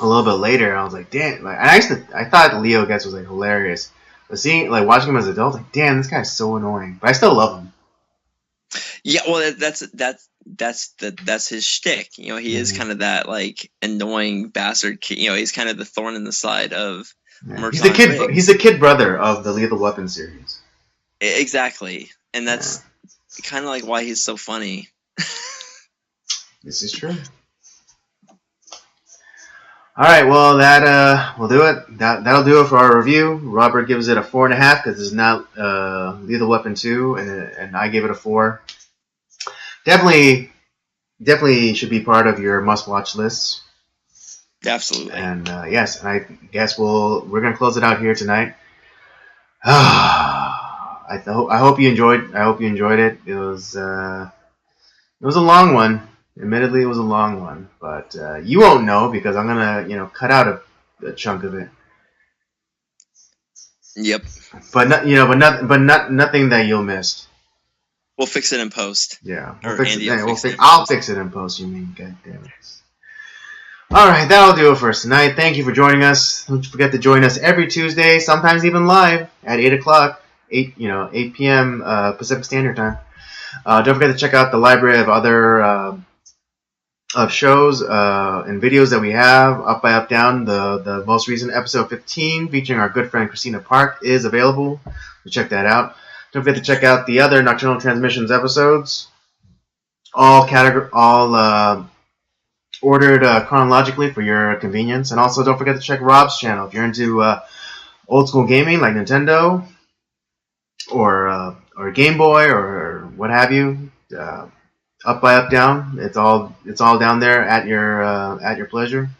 a little bit later. I was like, damn. Like, I thought Leo Getz was like hilarious, but seeing like watching him as an adult, like, damn, this guy's so annoying. But I still love him. yeah. Well, that's his shtick. He is kind of that like annoying bastard kid. He's kind of the thorn in the side of Yeah. He's the Murtaugh kid. Riggs. He's the kid brother of the Lethal Weapon series. Exactly, and that's kind of like why he's so funny. This is true. All right, well that will do it. That'll do it for our review. Robert gives it a 4.5 because it's not Lethal Weapon 2, and I gave it a 4. Definitely should be part of your must-watch lists. Absolutely. And yes, and I guess we're gonna close it out here tonight. I hope you enjoyed. I hope you enjoyed it. It was a long one. Admittedly, it was a long one, but you won't know because I'm gonna cut out a chunk of it. Yep. But nothing that you'll miss. We'll fix it in post. Yeah, I'll fix it in post. You mean? God damn it. All right, that'll do it for us tonight. Thank you for joining us. Don't forget to join us every Tuesday, sometimes even live at 8 o'clock, 8 p.m. Pacific Standard Time. Don't forget to check out the library of other of shows and videos that we have. Up by Up Down, the most recent episode 15 featuring our good friend Christina Park is available. So check that out. Don't forget to check out the other Nocturnal Transmissions episodes. All ordered chronologically for your convenience. And also don't forget to check Rob's channel if you're into old school gaming like Nintendo or Game Boy or what have you. Up by Up Down, it's all down there at your pleasure.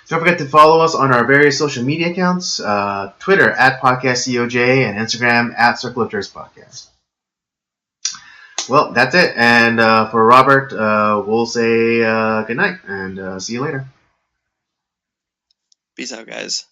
Don't forget to follow us on our various social media accounts: Twitter at PodcastCOJ and Instagram at Circle of Jerks Podcast. Well, that's it. And for Robert, we'll say good night and see you later. Peace out, guys.